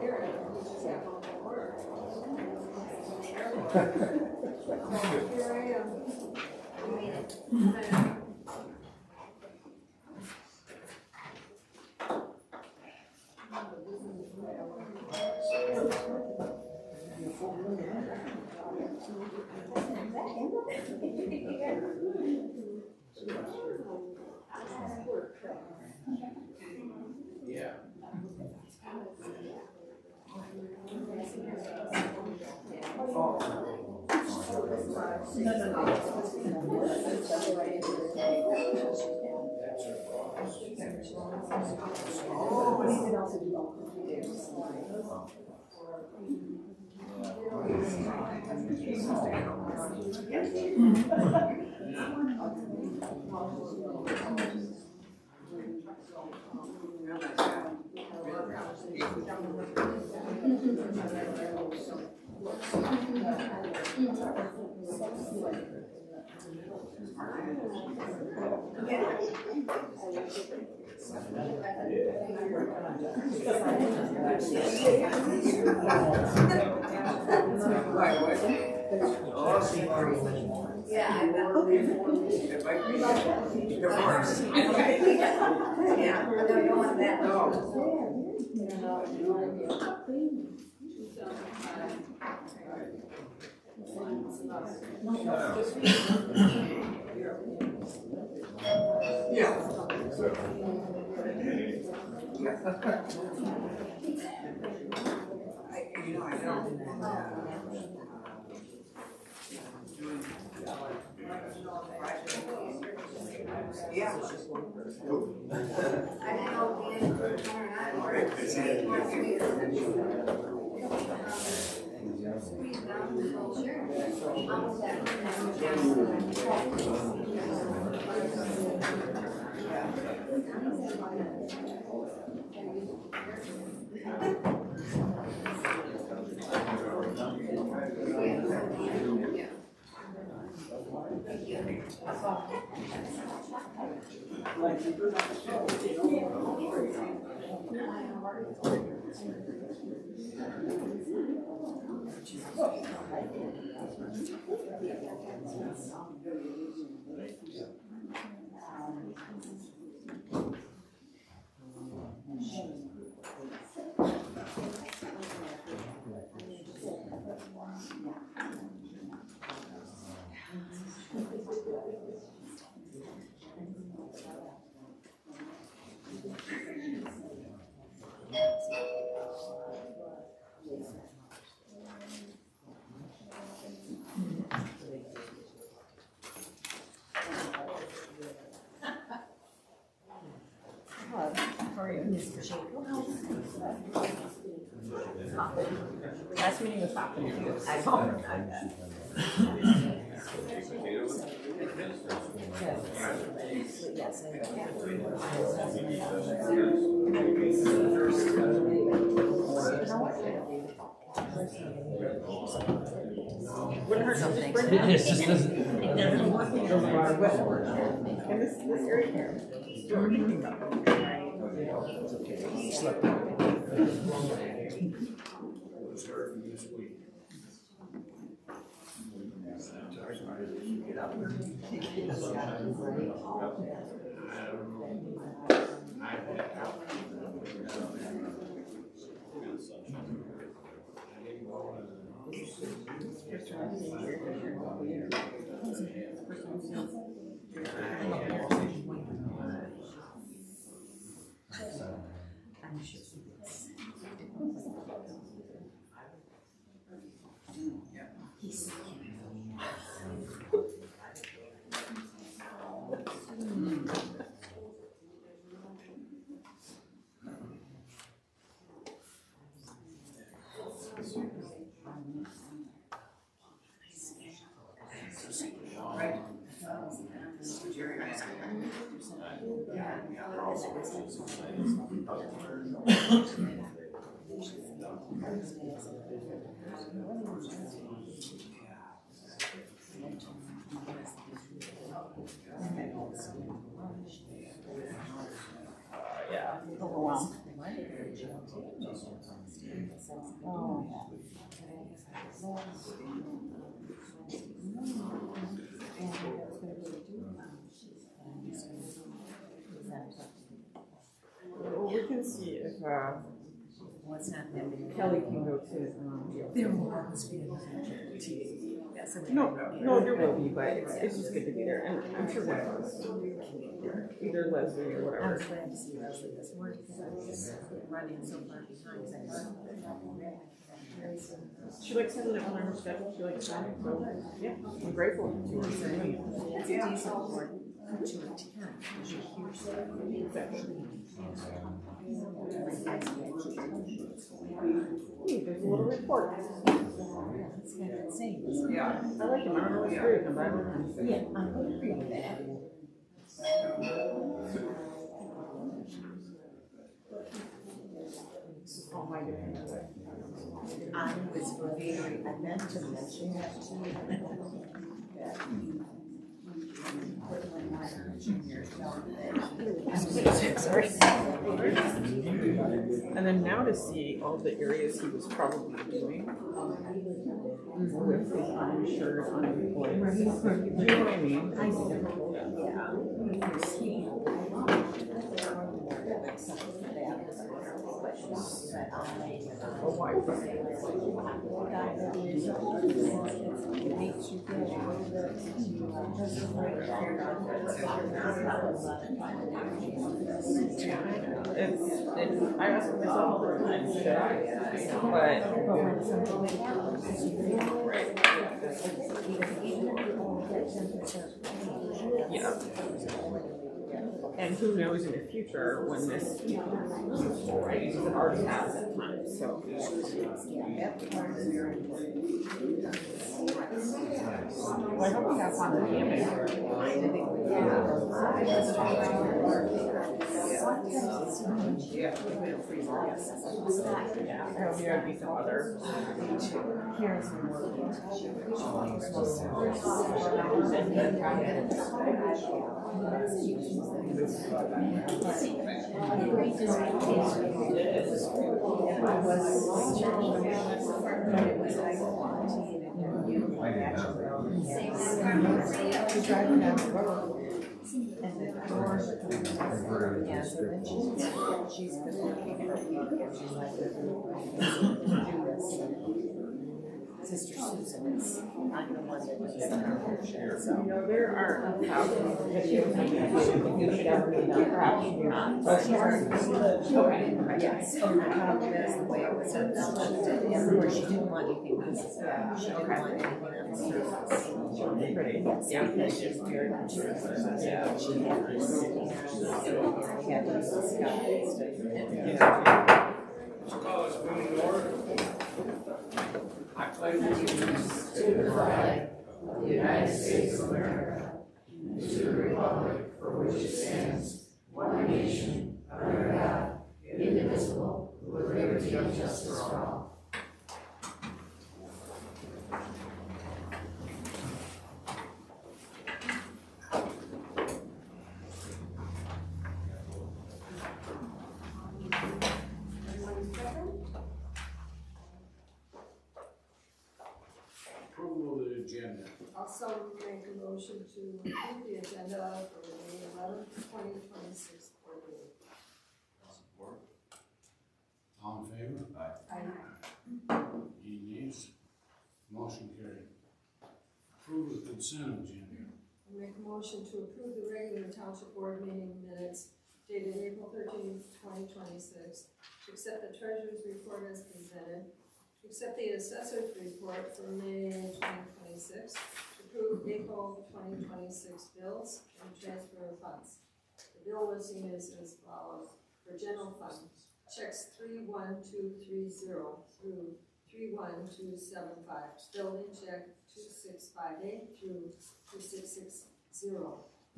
Here I am. Yeah. Yeah, I know. Divorce. Yeah, I don't want that. Last meeting was happening. Wouldn't hurt something. It just doesn't. It doesn't work. And this area here. Yeah. Overwhelmed. Well, we can see if, What's happening? Kelly can go to, There will always be another TA. Yes, I mean, no, there will be, but it's just good to be there, and I'm sure one of us, either Leslie or I was whatever. glad to see Leslie this morning because I was running so far behind. She likes having it on her schedule, she likes that, so, yeah, I'm grateful she was doing it. It's a decent board. Put you at 10 because you're here. Hey, there's a little report. It's kind of insane. Yeah. I like him, I don't know what's great about him. Yeah, I'm going to agree with that. Oh my goodness. I was very, I meant to mention that to you. That you put my minor junior And then now to see all the areas he was probably doing with his uninsured, unemployed. You know what I mean? I know. Yeah. Oh, why? I ask myself all the time, should I? Yeah. And who knows in the future when this is useful, right? Because it already has at times, so. Well, I hope we have fun with Yeah, I hope you have decent weather. Driving down the road. And then yeah, so then she's been working for a week and she's like, do this. Sister Susan is, I'm the one that was in her so. You know, there are 1,000 videos on YouTube. You should ever be done, perhaps you're not. Okay, yes, oh, that's the way it was understood, and where she didn't want anything, because she didn't want anything on the surface. Pretty. Yeah, because she's very concerned, yeah, she had this, and we had to use this guy. Call this meeting to order. I pledge allegiance to the flag of the United States of America and to the republic for which it stands, one nation, under God, indivisible, with liberty and justice for all. Approval of the agenda. Also make a motion to approve the agenda for May 11th, 2026 board meeting. Support. All in favor? Aye. Any nays? Motion carried. Approval of the consent agenda. Make a motion to approve the regular township board meeting minutes dated April 13th, 2026. Accept the treasurer's report as presented. Accept the assessor's report for May 2026. Approve April 2026 bills and transfer of funds. The bill listing is as follows. For general fund, checks 31230 through 31275. Building check 2658 through 2660.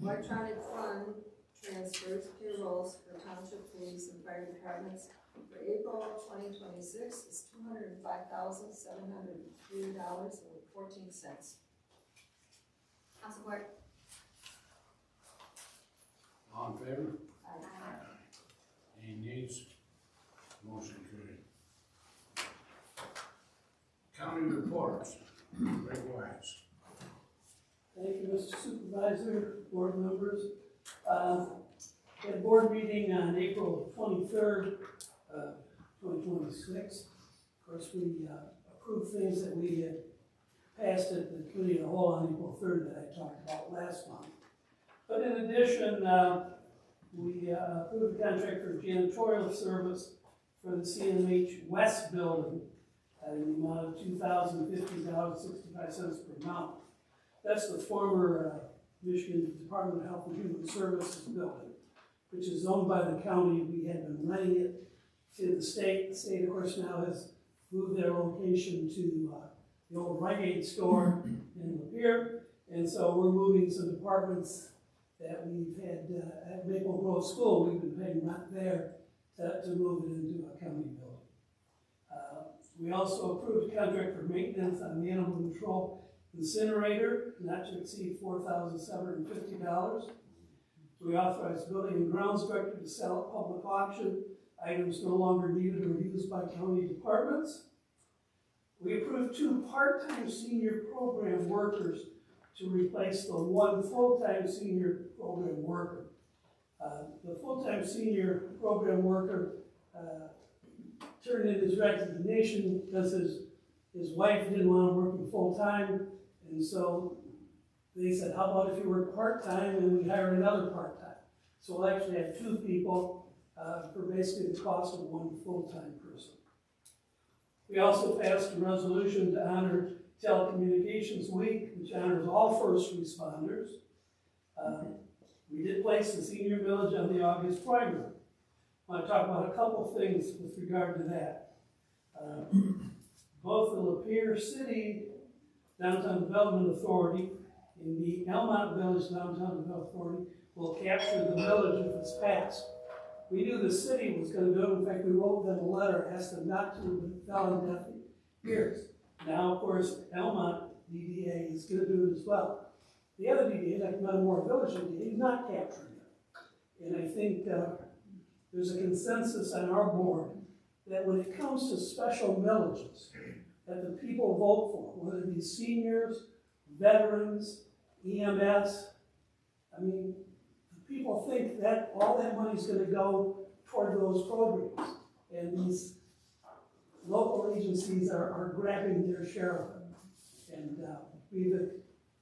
Electronic fund transfers, payrolls for township police and fire departments for April 2026 is $205,703.14. I'll support. All in favor? Aye. Any nays? Motion carried. County reports, Ray Wise. Thank you, Mr. Supervisor, board members. We had a board meeting on April 23rd, 2026. Of course, we approved things that we had passed at the committee of the whole on April 3rd that I talked about last month. But in addition, we approved a contract for janitorial service for the CNH West building in the amount of $2,050.65 per month. That's the former Michigan Department of Health and Human Services building, which is owned by the county. We had been renting it to the state. The state, of course, now has moved their location to the old Rite Aid store in Lapeer. And so we're moving some departments that we've had at Maple Grove School. We've been paying rent there to move it into a county building. We also approved a contract for maintenance on the animal control incinerator, not to exceed $4,750. We authorized building and grounds director to sell at public auction items no longer needed or used by county departments. We approved 2 part-time senior program workers to replace the 1 full-time senior program worker. The full-time senior program worker turned in his resignation because his wife didn't want him working full-time, and so they said, how about if you work part-time and we hire another part-time? So we'll actually have 2 people for basically the cost of 1 full-time person. We also passed a resolution to honor Telecommunications Week, which honors all first responders. We did place the senior village on the August primary. I want to talk about a couple things with regard to that. Both the Lapeer City Downtown Development Authority and the Elmont Village Downtown Development Authority will capture the village if it's passed. We knew the city was going to do it. In fact, we wrote them a letter, asked them not to, but fell in deaf ears. Now, of course, Elmont DDA is going to do it as well. The other DDA, like Metamora Village DDA, is not capturing it. And I think there's a consensus on our board that when it comes to special villages that the people vote for, whether it be seniors, veterans, EMS, I mean, the people think that all that money is going to go toward those programs. And these local agencies are grabbing their share of it. And we've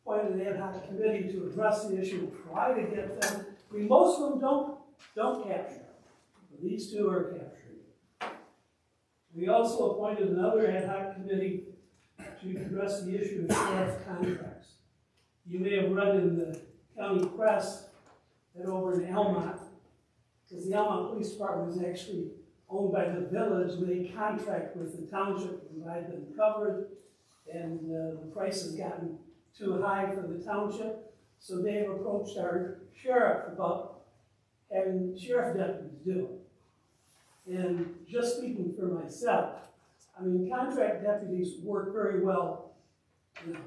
appointed an ad hoc committee to address the issue, try to get them. I mean, most of them don't capture it. But these 2 are capturing it. We also appointed another ad hoc committee to address the issue of sheriff contracts. You may have read in the county press that over in Elmont, because the Elmont Police Department is actually owned by the village, and they contract with the township to provide them coverage, and the price has gotten too high for the township, so they have approached our sheriff about having sheriff deputies do it. And just speaking for myself, I mean, contract deputies work very well. You know,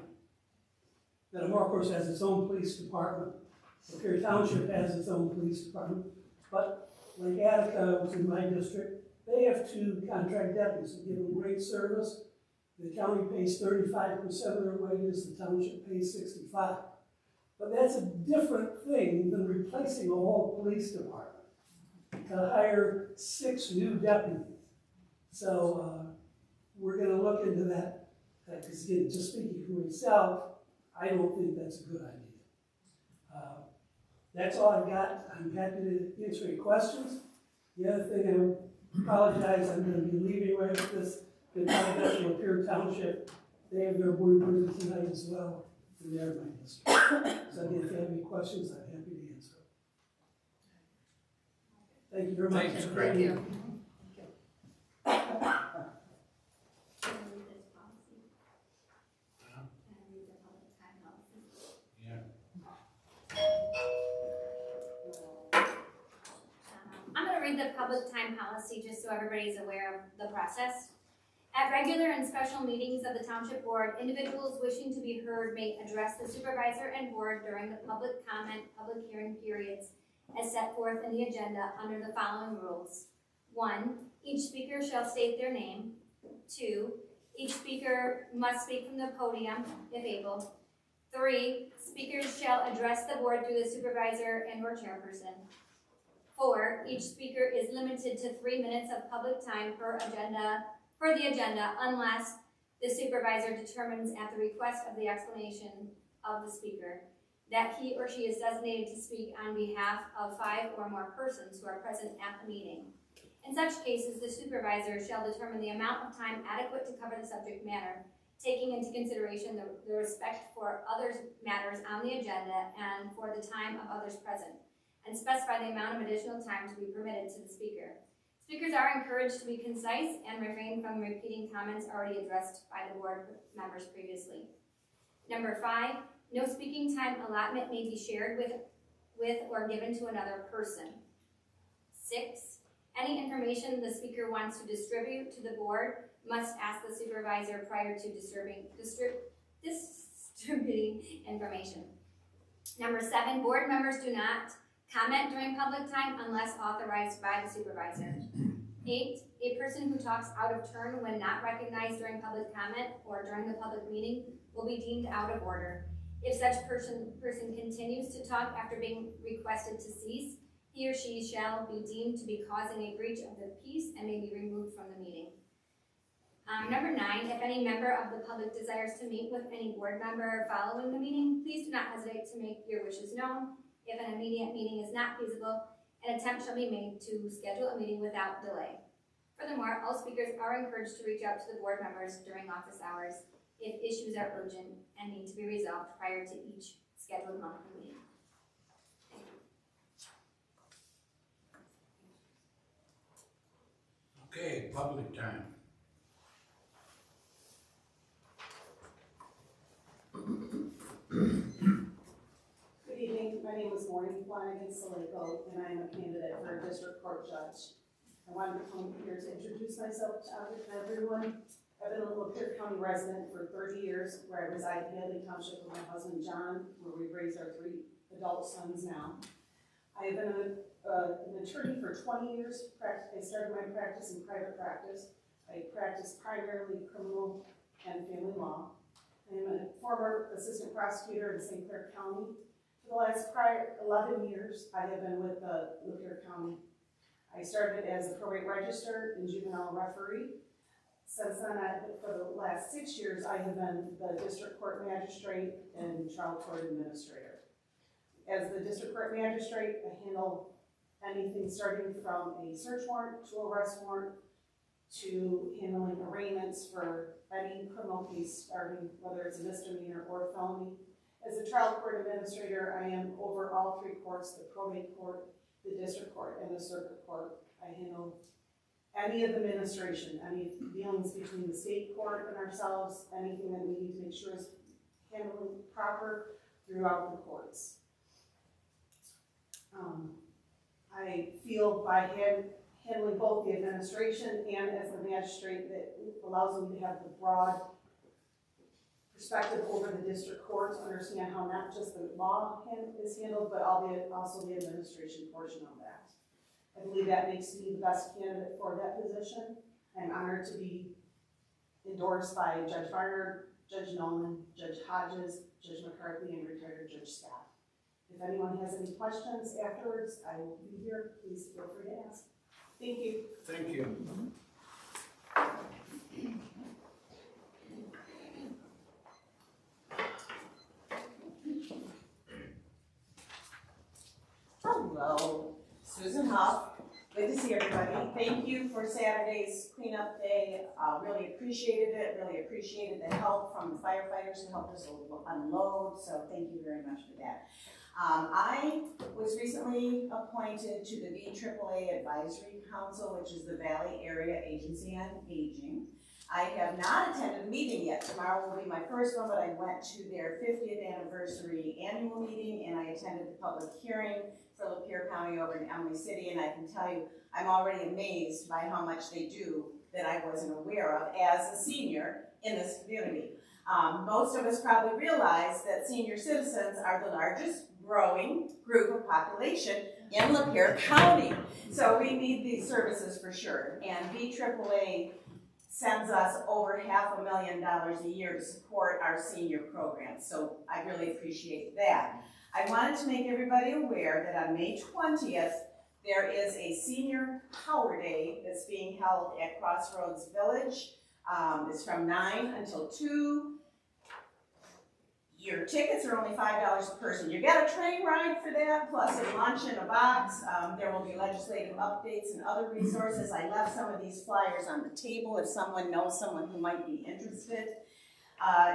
Metamora, of course, has its own police department. Lapeer Township has its own police department, but like Attica, which is my district, they have 2 contract deputies that give them great service. The county pays 35% of their wages, the township pays 65%. But that's a different thing than replacing a whole police department to hire 6 new deputies. So we're going to look into that, because again, just speaking for myself, I don't think that's a good idea. That's all I've got. I'm happy to answer any questions. The other thing, I apologize, I'm going to be leaving right at this. The Lapeer Township, they have their board meeting tonight as well, and they're my district. So again, if you have any questions, I'm happy to answer. Thank you very much. Thanks, Thank Craig. you. I'm going to read the public time policy just so everybody's aware of the process. At regular and special meetings of the Township Board, individuals wishing to be heard may address the supervisor and board during the public comment, public hearing periods as set forth in the agenda under the following rules. 1. Each speaker shall state their name. 2, each speaker must speak from the podium, if able. 3, speakers shall address the board through the supervisor and or chairperson. 4, each speaker is limited to 3 minutes of public time per the agenda unless the supervisor determines at the request of the explanation of the speaker that he or she is designated to speak on behalf of 5 or more persons who are present at the meeting. In such cases, the supervisor shall determine the amount of time adequate to cover the subject matter, taking into consideration the respect for others' matters on the agenda and for the time of others present, and specify the amount of additional time to be permitted to the speaker. Speakers are encouraged to be concise and refrain from repeating comments already addressed by the board members previously. Number 5, no speaking time allotment may be shared with or given to another person. 6, any information the speaker wants to distribute to the board must ask the supervisor prior to distributing information. Number 7, board members do not comment during public time unless authorized by the supervisor. 8, a person who talks out of turn when not recognized during public comment or during the public meeting will be deemed out of order. If such person continues to talk after being requested to cease, he or she shall be deemed to be causing a breach of the peace and may be removed from the meeting. Number 9, if any member of the public desires to meet with any board member following the meeting, please do not hesitate to make your wishes known. If an immediate meeting is not feasible, an attempt shall be made to schedule a meeting without delay. Furthermore, all speakers are encouraged to reach out to the board members during office hours if issues are urgent and need to be resolved prior to each scheduled monthly meeting. Okay, public time. Good evening, my name is Maureen Flanagan Salego, and I am a candidate for a district court judge. I wanted to come here to introduce myself to everyone. I've been a Lapeer County resident for 30 years, where I reside in Hadley Township with my husband John, where we've raised our 3 adult sons now. I have been an attorney for 20 years. I started my practice in private practice. I practice primarily criminal and family law. I am a former assistant prosecutor in St. Clair County. For the last 11 years, I have been with Lapeer County. I started as a probate register and juvenile referee. Since then, for the last 6 years, I have been the district court magistrate and trial court administrator. As the district court magistrate, I handle anything starting from a search warrant to arrest warrant to handling arraignments for any criminal case starting, whether it's a misdemeanor or a felony. As a trial court administrator, I am over all 3 courts, the probate court, the district court, and the circuit court. I handle any of the administration, any dealings between the state court and ourselves, anything that we need to make sure is handling proper throughout the courts. I feel by handling both the administration and as the magistrate that allows me to have the broad perspective over the district courts, understand how not just the law is handled, but also the administration portion of that. I believe that makes me the best candidate for that position. I'm honored to be endorsed by Judge Barnard, Judge Nolan, Judge Hodges, Judge McCarthy, and retired Judge Scott. If anyone has any questions afterwards, I will be here. Please feel free to ask. Thank you. Thank you. Hello, Susan Huff. Good to see everybody. Thank you for Saturday's cleanup day. Really appreciated it. Really appreciated the help from the firefighters who helped us unload. So thank you very much for that. I was recently appointed to the VAAA Advisory Council, which is the Valley Area Agency on Aging. I have not attended a meeting yet. Tomorrow will be my first one, but I went to their 50th anniversary annual meeting and I attended the public hearing for Lapeer County over in Emily City, and I can tell you I'm already amazed by how much they do that I wasn't aware of as a senior in this community. Most of us probably realize that senior citizens are the largest growing group of population in Lapeer County. So we need these services for sure. And BAAA sends us over $500,000 a year to support our senior programs. So I really appreciate that. I wanted to make everybody aware that on May 20th, there is a Senior Power Day that's being held at Crossroads Village. It's from 9 until 2. Your tickets are only $5 a person. You get a train ride for that, plus a lunch in a box. There will be legislative updates and other resources. I left some of these flyers on the table if someone knows someone who might be interested.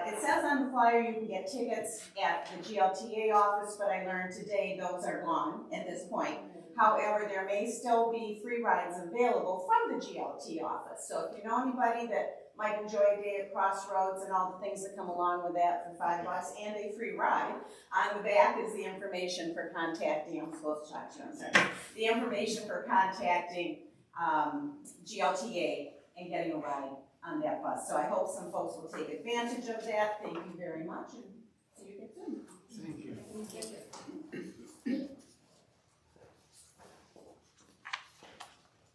It says on the flyer you can get tickets at the GLTA office, but I learned today those are gone at this point. However, there may still be free rides available from the GLT office. So if you know anybody that might enjoy a day at Crossroads and all the things that come along with that for $5 and a free ride, on the back is the information for contacting, I'm supposed to talk to you, I'm sorry, the information for contacting GLTA and getting a ride on that bus. So I hope some folks will take advantage of that. Thank you very much, and see you again soon. Thank you.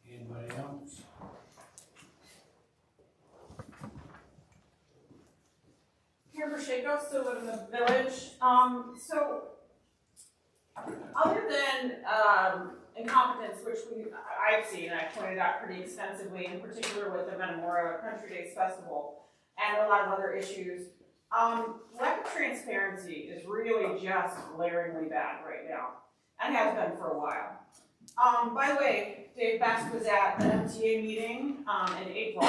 Anybody else? Here for Shako, still live in the village. So other than incompetence, which I've seen, and I pointed out pretty extensively, in particular with the Metamora Country Days Festival, and a lot of other issues, lack of transparency is really just glaringly bad right now, and has been for a while. By the way, Dave Best was at the MTA meeting in April,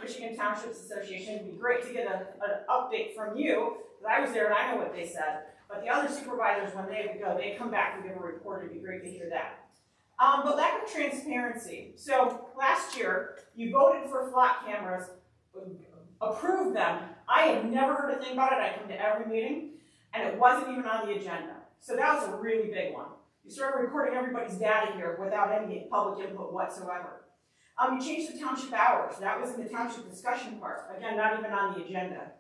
Michigan Townships Association. It'd be great to get an update from you, because I was there and I know what they said. But the other supervisors, when they go, they come back and give a report. It'd be great to hear that. But lack of transparency. So last year, you voted for flat cameras, approved them. I had never heard a thing about it. I come to every meeting, and it wasn't even on the agenda. So that was a really big one. You started recording everybody's data here without any public input whatsoever. You changed the township hours. That was in the township discussion part. Again, not even on the agenda.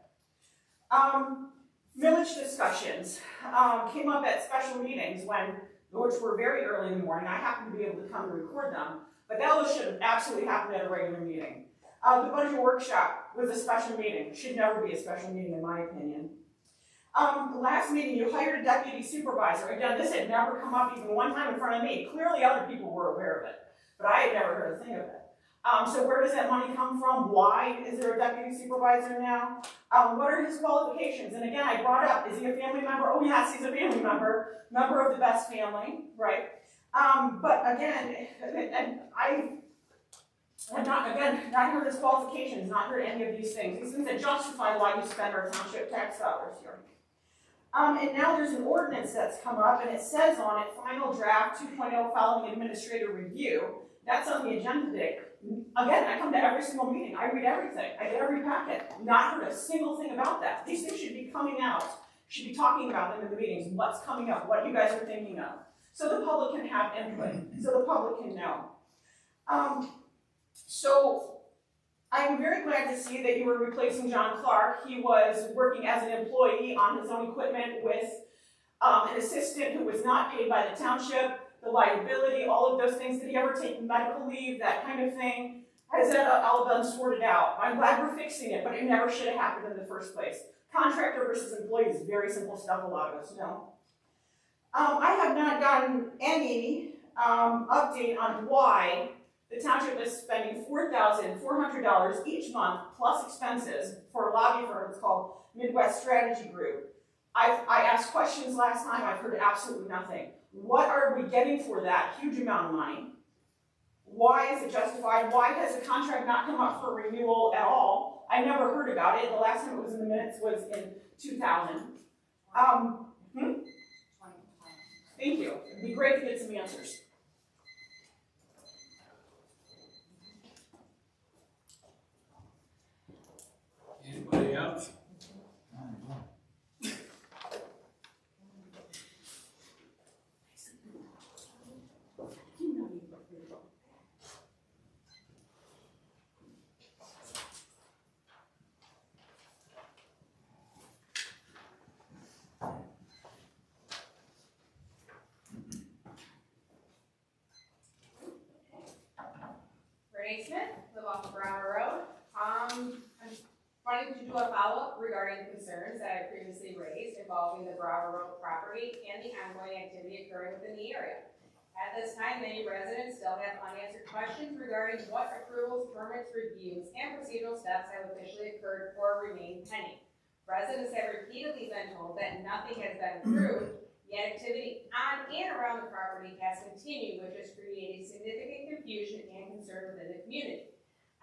Village discussions came up at special meetings which were very early in the morning. I happened to be able to come and record them, but those should have absolutely happened at a regular meeting. The budget workshop was a special meeting. Should never be a special meeting, in my opinion. The last meeting, you hired a deputy supervisor. Again, this had never come up even one time in front of me. Clearly, other people were aware of it, but I had never heard a thing of it. So where does that money come from? Why is there a deputy supervisor now? What are his qualifications? And again, I brought up, is he a family member? Oh yes, he's a family member of the best family, right? But again, and I have not heard his qualifications, not heard any of these things. These things that justify why you spend our township tax dollars here. And now there's an ordinance that's come up, and it says on it, final draft 2.0 following administrative review. That's on the agenda today. Again, I come to every single meeting. I read everything. I get every packet. Not heard a single thing about that. These things should be coming out. Should be talking about them in the meetings. What's coming up? What you guys are thinking of. So the public can have input. So the public can know. So I'm very glad to see that you were replacing John Clark. He was working as an employee on his own equipment with an assistant who was not paid by the township. The liability, all of those things. Did he ever take medical leave, that kind of thing? Has that all been sorted out? I'm glad we're fixing it, but it never should have happened in the first place. Contractor versus employee is very simple stuff, a lot of us know. I have not gotten any update on why the township is spending $4,400 each month plus expenses for a lobby firm. It's called Midwest Strategy Group. I asked questions last time. I've heard absolutely nothing. What are we getting for that huge amount of money? Why is it justified? Why has the contract not come up for renewal at all? I never heard about it. The last time it was in the minutes was in 2000. Thank you. It'd be great to get some answers. Anybody else? follow-up regarding concerns that I previously raised involving the Bravo Road property and the ongoing activity occurring within the area. At this time, many residents still have unanswered questions regarding what approvals, permits, reviews, and procedural steps have officially occurred or remain pending. Residents have repeatedly been told that nothing has been approved, yet activity on and around the property has continued, which has created significant confusion and concern within the community.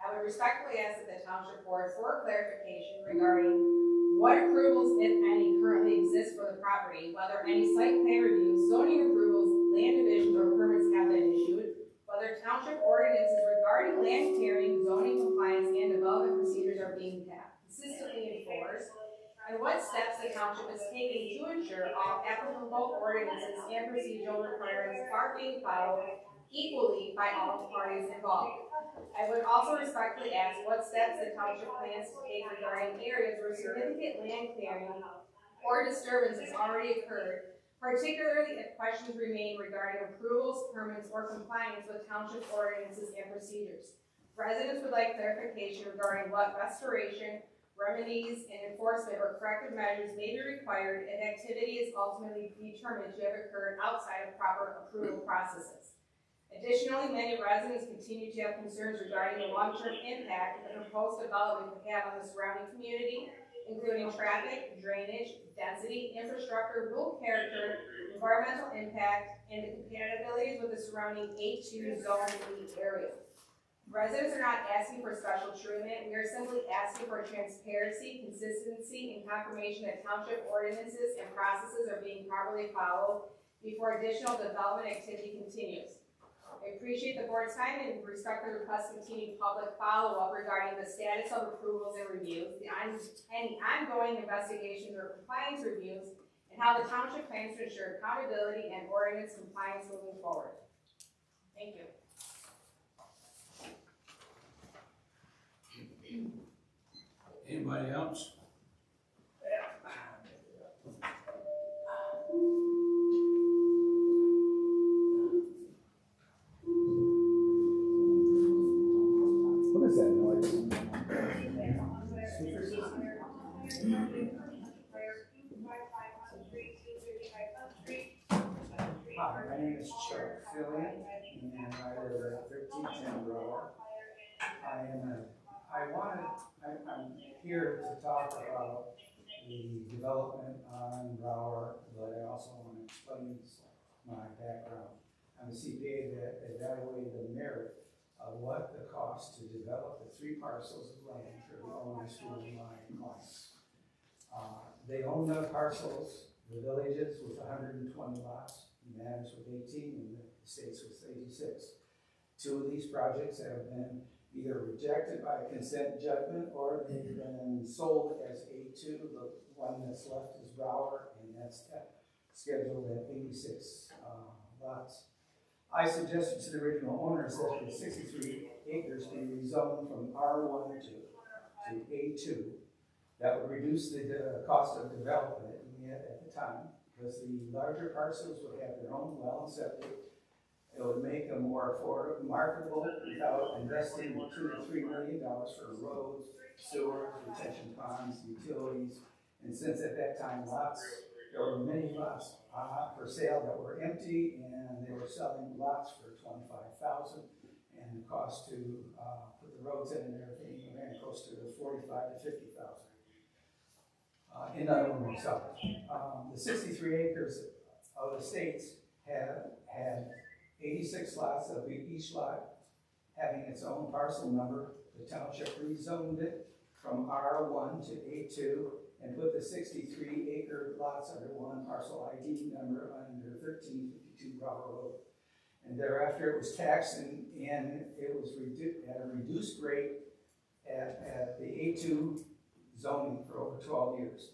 I would respectfully ask that the Township Board for clarification regarding what approvals, if any, currently exist for the property, whether any site plan reviews, zoning approvals, land divisions, or permits have been issued, whether township ordinances regarding land clearing, zoning compliance, and development procedures are being consistently enforced, and what steps the township is taking to ensure all applicable ordinances and procedural requirements are being followed equally by all parties involved. I would also respectfully ask what steps the township plans to take regarding areas where significant land clearing or disturbances already occurred, particularly if questions remain regarding approvals, permits, or compliance with township ordinances and procedures. Residents would like clarification regarding what restoration, remedies, and enforcement or corrective measures may be required if activity is ultimately determined to have occurred outside of proper approval processes. Additionally, many residents continue to have concerns regarding the long-term impact that the proposed development could have on the surrounding community, including traffic, drainage, density, infrastructure, rural character, environmental impact, and the compatibilities with the surrounding A2 zone area. Residents are not asking for special treatment. We are simply asking for transparency, consistency, and confirmation that township ordinances and processes are being properly followed before additional development activity continues. I appreciate the board's time and respectfully request continued public follow-up regarding the status of approvals and reviews, any ongoing investigations or compliance reviews, and how the township plans to ensure accountability and ordinance compliance moving forward. Thank you. Anybody else? What is that noise? Hi, my name is Chuck Fillion, and I live at 1310 Road. I'm here to talk about the development on Brower, but I also want to explain my background. I'm a CPA that evaluated the merit of what the cost to develop the 3 parcels of land for the elementary school in my clients. They own the parcels, the villages with 120 lots, Manners with 18, and the estates with 86. 2 of these projects have been either rejected by a consent judgment or they've been sold as A2. The one that's left is Brower, and that's scheduled at 86 lots. I suggested to the original owners that the 63 acres be rezoned from R1 to A2. That would reduce the cost of development at the time, because the larger parcels would have their own well and septic. It would make them more affordable, marketable without investing $2 to $3 million for roads, sewer, retention ponds, utilities. And since at that time there were many lots for sale that were empty, and they were selling lots for $25,000, and the cost to put the roads in and everything ran close to $45,000 to $50,000. In other words, the 63 acres of estates had 86 lots of each lot having its own parcel number. The township rezoned it from R1 to A2 and put the 63 acre lots under one parcel ID number under 1352 Bravo Road. And thereafter it was taxed and it was at a reduced rate at the A2 zoning for over 12 years.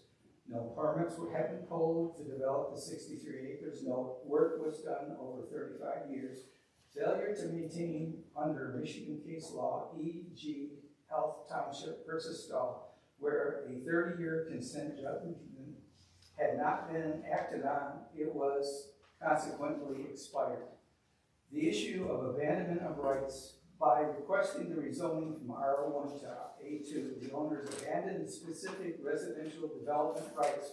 No permits have been pulled to develop the 63 acres. No work was done over 35 years. Failure to maintain under Michigan case law, E.G. Health Township versus Stahl, where a 30-year consent judgment had not been acted on, it was consequently expired. The issue of abandonment of rights by requesting the rezoning from R1 to A2, the the owners abandoned specific residential development rights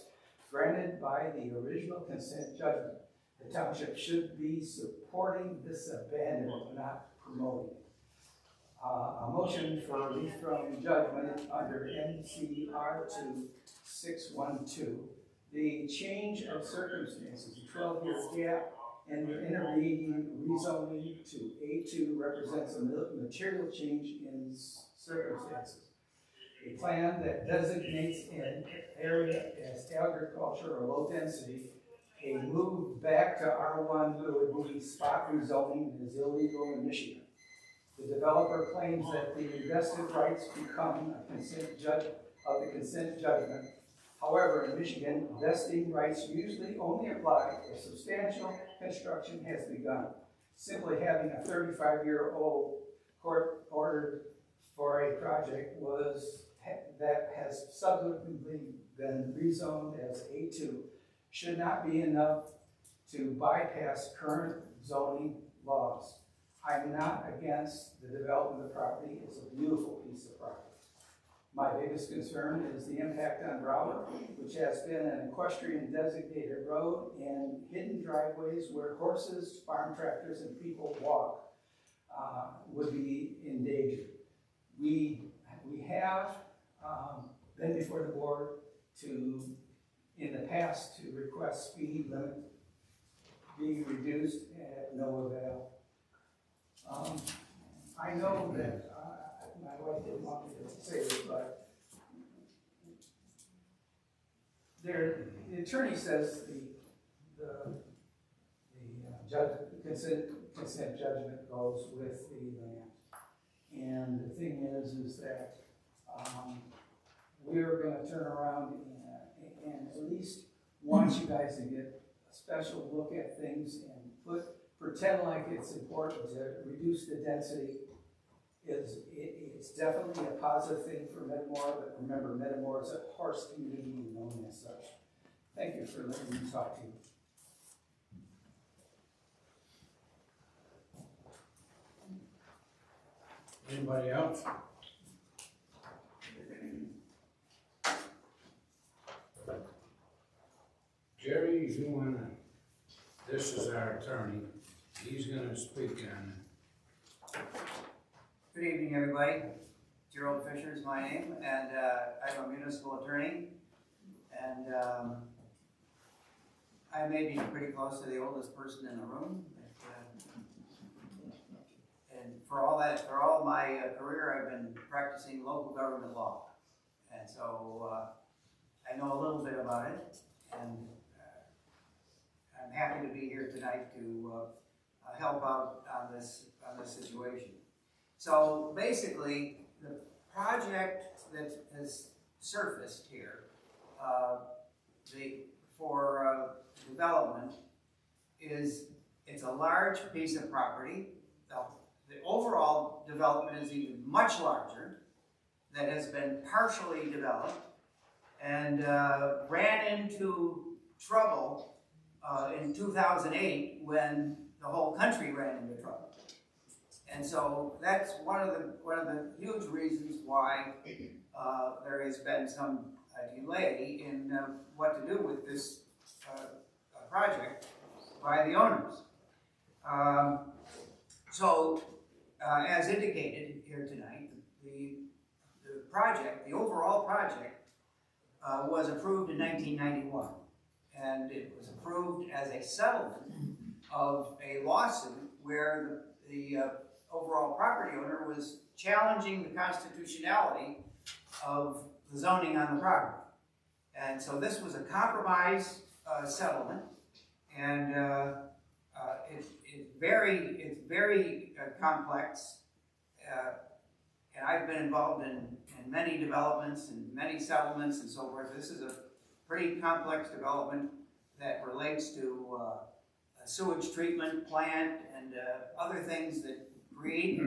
granted by the original consent judgment. The township should be supporting this abandonment, not promoting it. A motion for relief from judgment under NCR 2612. The change of circumstances, a 12-year gap and the intervening rezoning to A2 represents a material change in circumstances. A plan that designates an area as agriculture or low density, a move back to R1 would be spot rezoning and is illegal in Michigan. The developer claims that the invested rights become a consent the consent judgment. However, in Michigan, vesting rights usually only apply if substantial construction has begun. Simply having a 35-year-old court ordered for a project that has subsequently been rezoned as A2 should not be enough to bypass current zoning laws. I'm not against the development of the property. It's a beautiful piece of property. My biggest concern is the impact on Broward, which has been an equestrian designated road and hidden driveways where horses, farm tractors, and people walk would be endangered. We have been before the board in the past to request speed limit be reduced at no avail. I know that my wife didn't want me to say this, but the attorney says consent judgment goes with the land. And the thing is that we're going to turn around and at least want you guys to get a special look at things and pretend like it's important to reduce the density. It's definitely a positive thing for Metamora, but remember, Metamora is a horse community and known as such. Thank you for letting me talk to you. Anybody else? Jerry, you wanna, this is our attorney, he's gonna speak on it. Good evening, everybody. Gerald Fisher is my name, and I'm a municipal attorney, and I may be pretty close to the oldest person in the room. And for all my career, I've been practicing local government law, and so I know a little bit about it, and I'm happy to be here tonight to help out on this situation. So basically, the project that has surfaced here for development it's a large piece of property. The overall development is even much larger, that has been partially developed and ran into trouble in 2008 when the whole country ran into trouble. And so that's one of the huge reasons why there has been some delay in what to do with this project by the owners. As indicated here tonight, the overall project was approved in 1991, and it was approved as a settlement of a lawsuit where the overall property owner was challenging the constitutionality of the zoning on the property. And so this was a compromise settlement, and it's very complex. And I've been involved in many developments and many settlements and so forth. This is a pretty complex development that relates to a sewage treatment plant and other things that create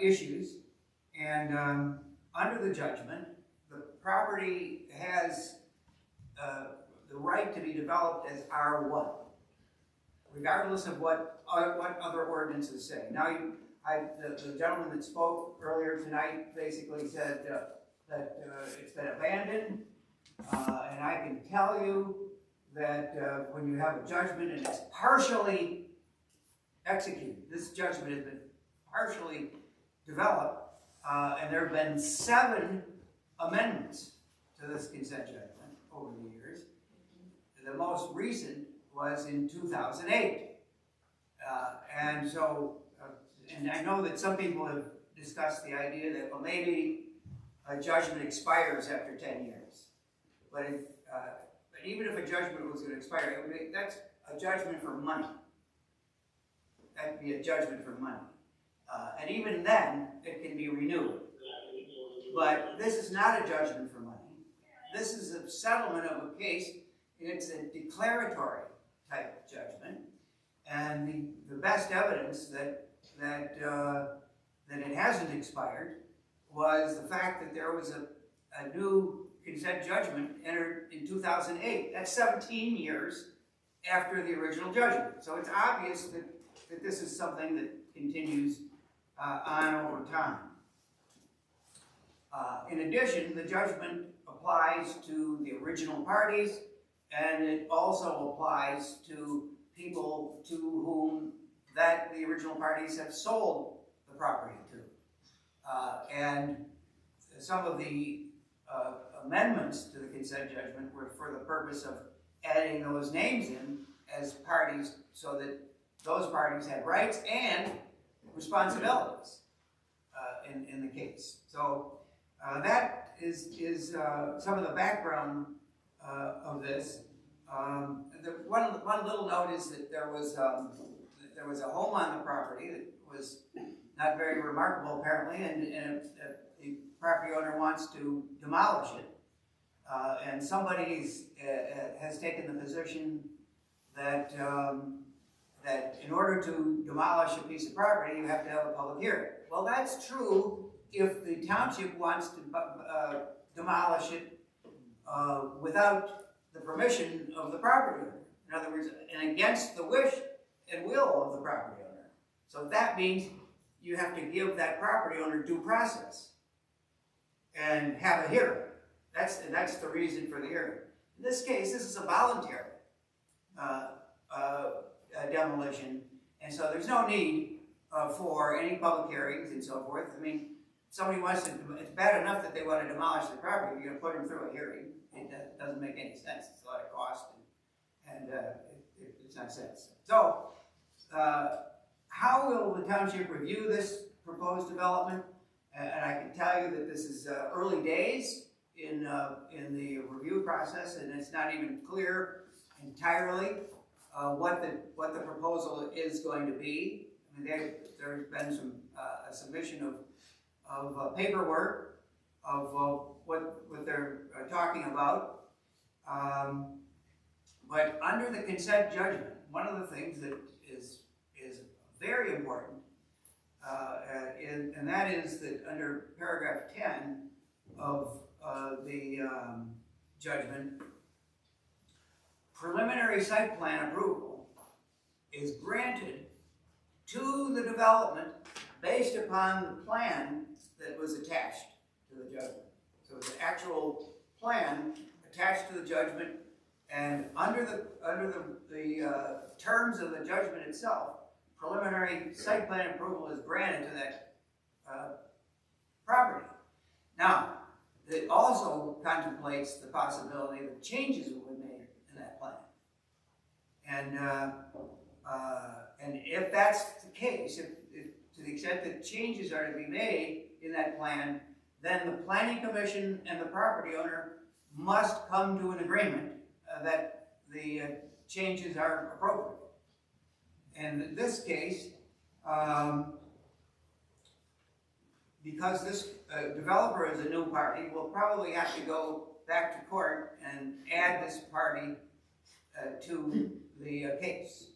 issues. And under the judgment, the property has the right to be developed as R1, regardless of what other ordinances say. Now, the gentleman that spoke earlier tonight basically said, that it's been abandoned, and I can tell you that when you have a judgment and it's partially executed, this judgment has been partially developed, and there have been 7 amendments to this consent judgment over the years. The most recent was in 2008. And so, and I know that some people have discussed the idea that, well, maybe a judgment expires after 10 years. But even if a judgment was going to expire, that's a judgment for money. That'd be a judgment for money. And even then, it can be renewed. But this is not a judgment for money. This is a settlement of a case. It's a declaratory type of judgment. And the best evidence that it hasn't expired was the fact that there was a new consent judgment entered in 2008. That's 17 years after the original judgment. So it's obvious that this is something that continues on over time. In addition, the judgment applies to the original parties, and it also applies to people to whom the original parties have sold the property to. And some of the amendments to the consent judgment were for the purpose of adding those names in as parties so that those parties had rights and responsibilities in the case. So that is some of the background of this. One little note is that there was a home on the property that was not very remarkable apparently, and the property owner wants to demolish it. And somebody has taken the position that that in order to demolish a piece of property, you have to have a public hearing. Well, that's true if the township wants to demolish it without the permission of the property owner. In other words, and against the wish and will of the property owner. So that means you have to give that property owner due process and have a hearing. That's the reason for the hearing. In this case, this is a voluntary demolition, and so there's no need for any public hearings and so forth. I mean, somebody wants to, it's bad enough that they want to demolish the property, you're going to put them through a hearing. It doesn't make any sense. It's a lot of cost, and it's not sense. So, how will the township review this proposed development? And I can tell you that this is early days in the review process, and it's not even clear entirely what the proposal is going to be. I mean, there's been some a submission of paperwork of what they're talking about. But under the consent judgment, one of the things that is very important, and that is that under paragraph 10 of the judgment, preliminary site plan approval is granted to the development based upon the plan that was attached to the judgment. So it's an actual plan attached to the judgment, and under the terms of the judgment itself, preliminary site plan approval is granted to that property. Now, it also contemplates the possibility that changes will be made in that plan. And if that's the case, if to the extent that changes are to be made in that plan, then the planning commission and the property owner must come to an agreement that the changes are appropriate. And in this case, because this developer is a new party, we'll probably have to go back to court and add this party to the case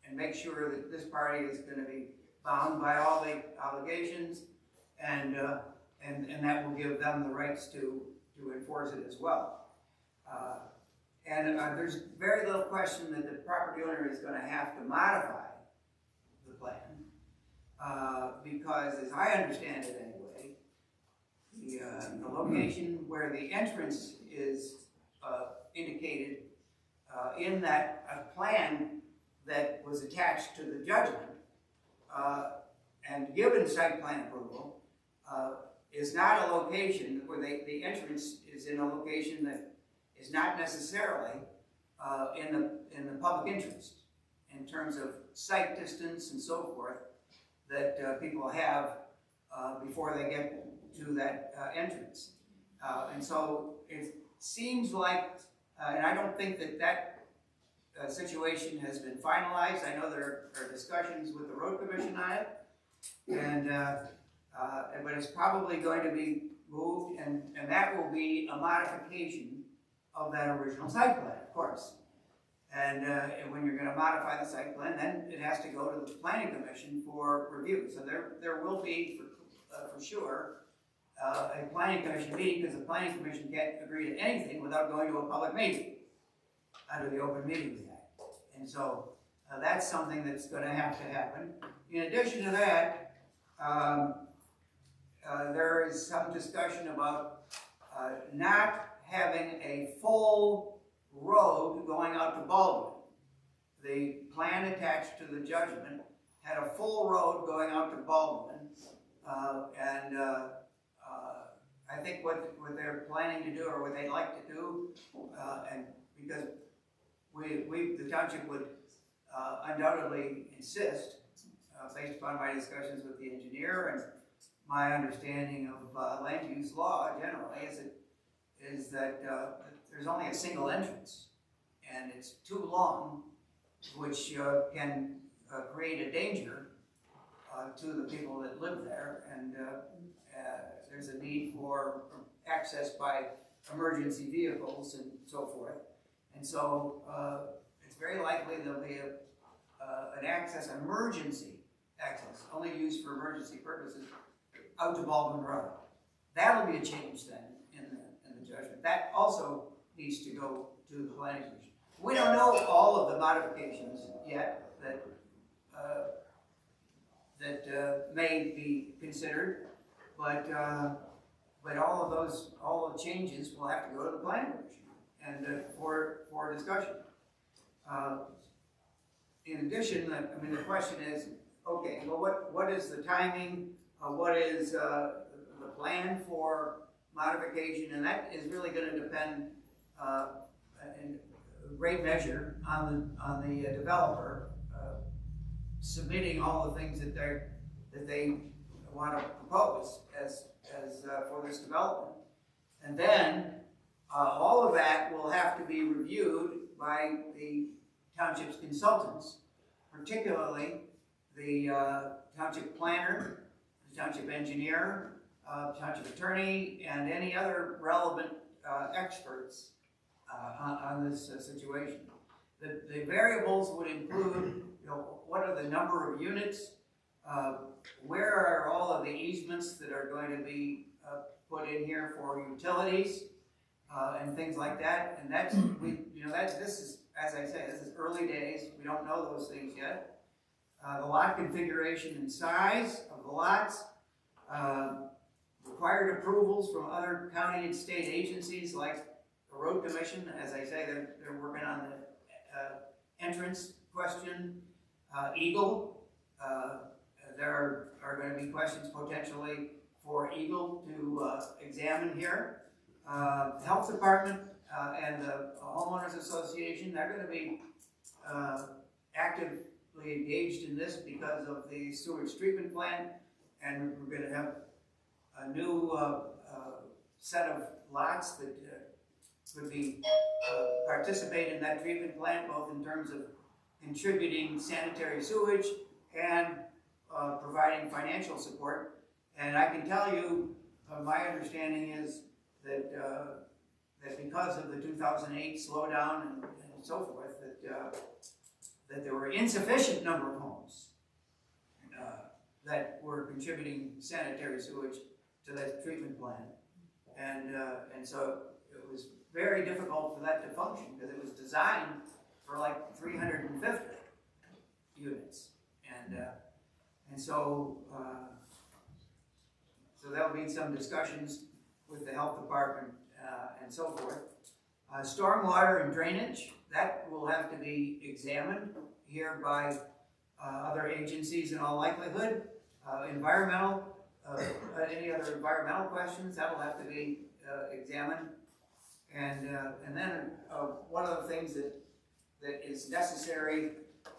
and make sure that this party is going to be bound by all the obligations, and that will give them the rights to enforce it as well. There's very little question that the property owner is going to have to modify the plan because, as I understand it anyway, the location where the entrance is indicated in that plan that was attached to the judgment and given site plan approval is not a location where the entrance is in a location that is not necessarily in the public interest in terms of site distance and so forth that people have before they get to that entrance. And so it seems like, and I don't think that situation has been finalized. I know there are discussions with the road commission on it, and but it's probably going to be moved, and that will be a modification of that original site plan, of course. And when you're going to modify the site plan, then it has to go to the planning commission for review. So there will be, for sure, a planning commission meeting, because the planning commission can't agree to anything without going to a public meeting under the Open Meetings Act. And so that's something that's going to have to happen. In addition to that, there is some discussion about not having a full road going out to Baldwin. The plan attached to the judgment had a full road going out to Baldwin, and I think what they're planning to do, or what they'd like to do, and because the township would undoubtedly insist, based upon my discussions with the engineer and my understanding of land use law generally, is that there's only a single entrance, and it's too long, which can create a danger to the people that live there, and there's a need for access by emergency vehicles and so forth. And so it's very likely there'll be an emergency access, only used for emergency purposes, out to Baldwin Road. That'll be a change then in the judgment. That also needs to go to the planning commission. We don't know all of the modifications yet that may be considered, but all the changes will have to go to the planning commission and for discussion. In addition, the question is, okay, well, what is the timing? What is the plan for modification? And that is really going to depend in great measure on the developer submitting all the things that they want to propose as for this development, and then all of that will have to be reviewed by the township's consultants, particularly the township planner, the township engineer, township attorney, and any other relevant experts on this situation. The variables would include, what are the number of units, where are all of the easements that are going to be put in here for utilities, and things like that. And that's this is, as I say, this is early days. We don't know those things yet. The lot configuration and size of the lots, required approvals from other county and state agencies like the road commission. As I say, they're working on the entrance question. Eagle, there are going to be questions potentially for Eagle to examine here. Health department and the homeowners association, they're going to be actively engaged in this because of the sewage treatment plant, and we're going to have a new set of lots that would be participate in that treatment plant, both in terms of contributing sanitary sewage and providing financial support. And I can tell you, my understanding is that that because of the 2008 slowdown and so forth, that there were insufficient number of homes that were contributing sanitary sewage to that treatment plant, and so it was very difficult for that to function because it was designed for like 350 units, and so So there'll be some discussions with the health department and so forth. Stormwater and drainage, that will have to be examined here by other agencies in all likelihood. Environmental, any other environmental questions, that'll have to be examined. And then one of the things that is necessary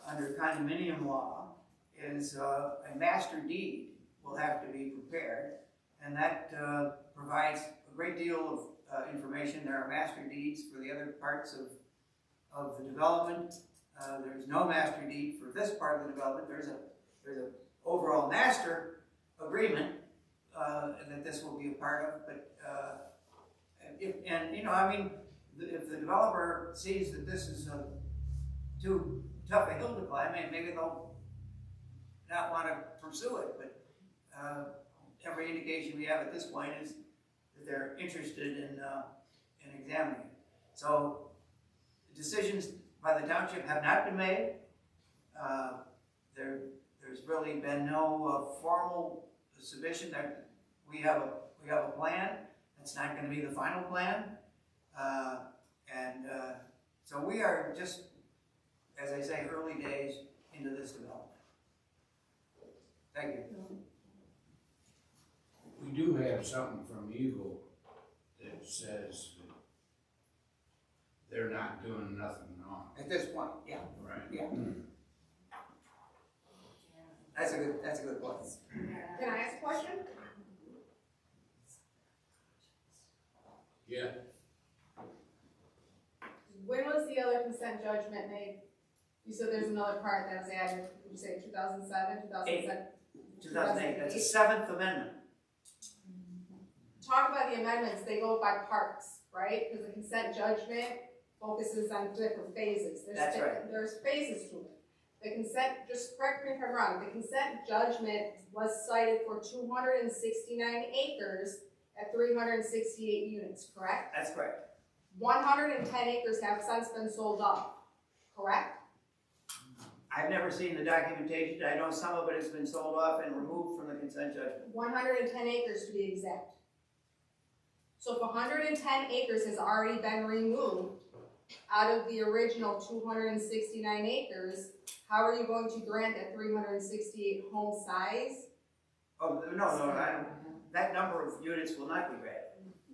under condominium law is a master deed will have to be prepared, and that provides a great deal of information. There are master deeds for the other parts of the development. There's no master deed for this part of the development. There's a overall master agreement that this will be a part of, but if the developer sees that this is too tough a hill to climb, maybe they'll not want to pursue it, but every indication we have at this point is that they're interested in examining it. So decisions by the township have not been made. There's really been no formal submission that we have a plan. It's not going to be the final plan. So we are just, as I say, early days into this development. Thank you. We do have something from Eagle that says that they're not doing nothing wrong. At this point, yeah. Right. Yeah. That's a good point. Can I ask a question? Yeah. When was the other consent judgment made? You said there's another part that was added, did you say 2007, 2007? 2008, that's the 7th amendment. Talk about the amendments, they go by parts, right? Because the consent judgment focuses on different phases. That's right. There's phases to it. The consent, just correct me if I'm wrong, the consent judgment was cited for 269 acres at 368 units, correct? That's correct. 110 acres have since been sold off, correct? I've never seen the documentation. I know some of it has been sold off and removed from the consent judgment. 110 acres to be exact. So if 110 acres has already been removed out of the original 269 acres, how are you going to grant a 368 home size? Oh, no, that number of units will not be granted.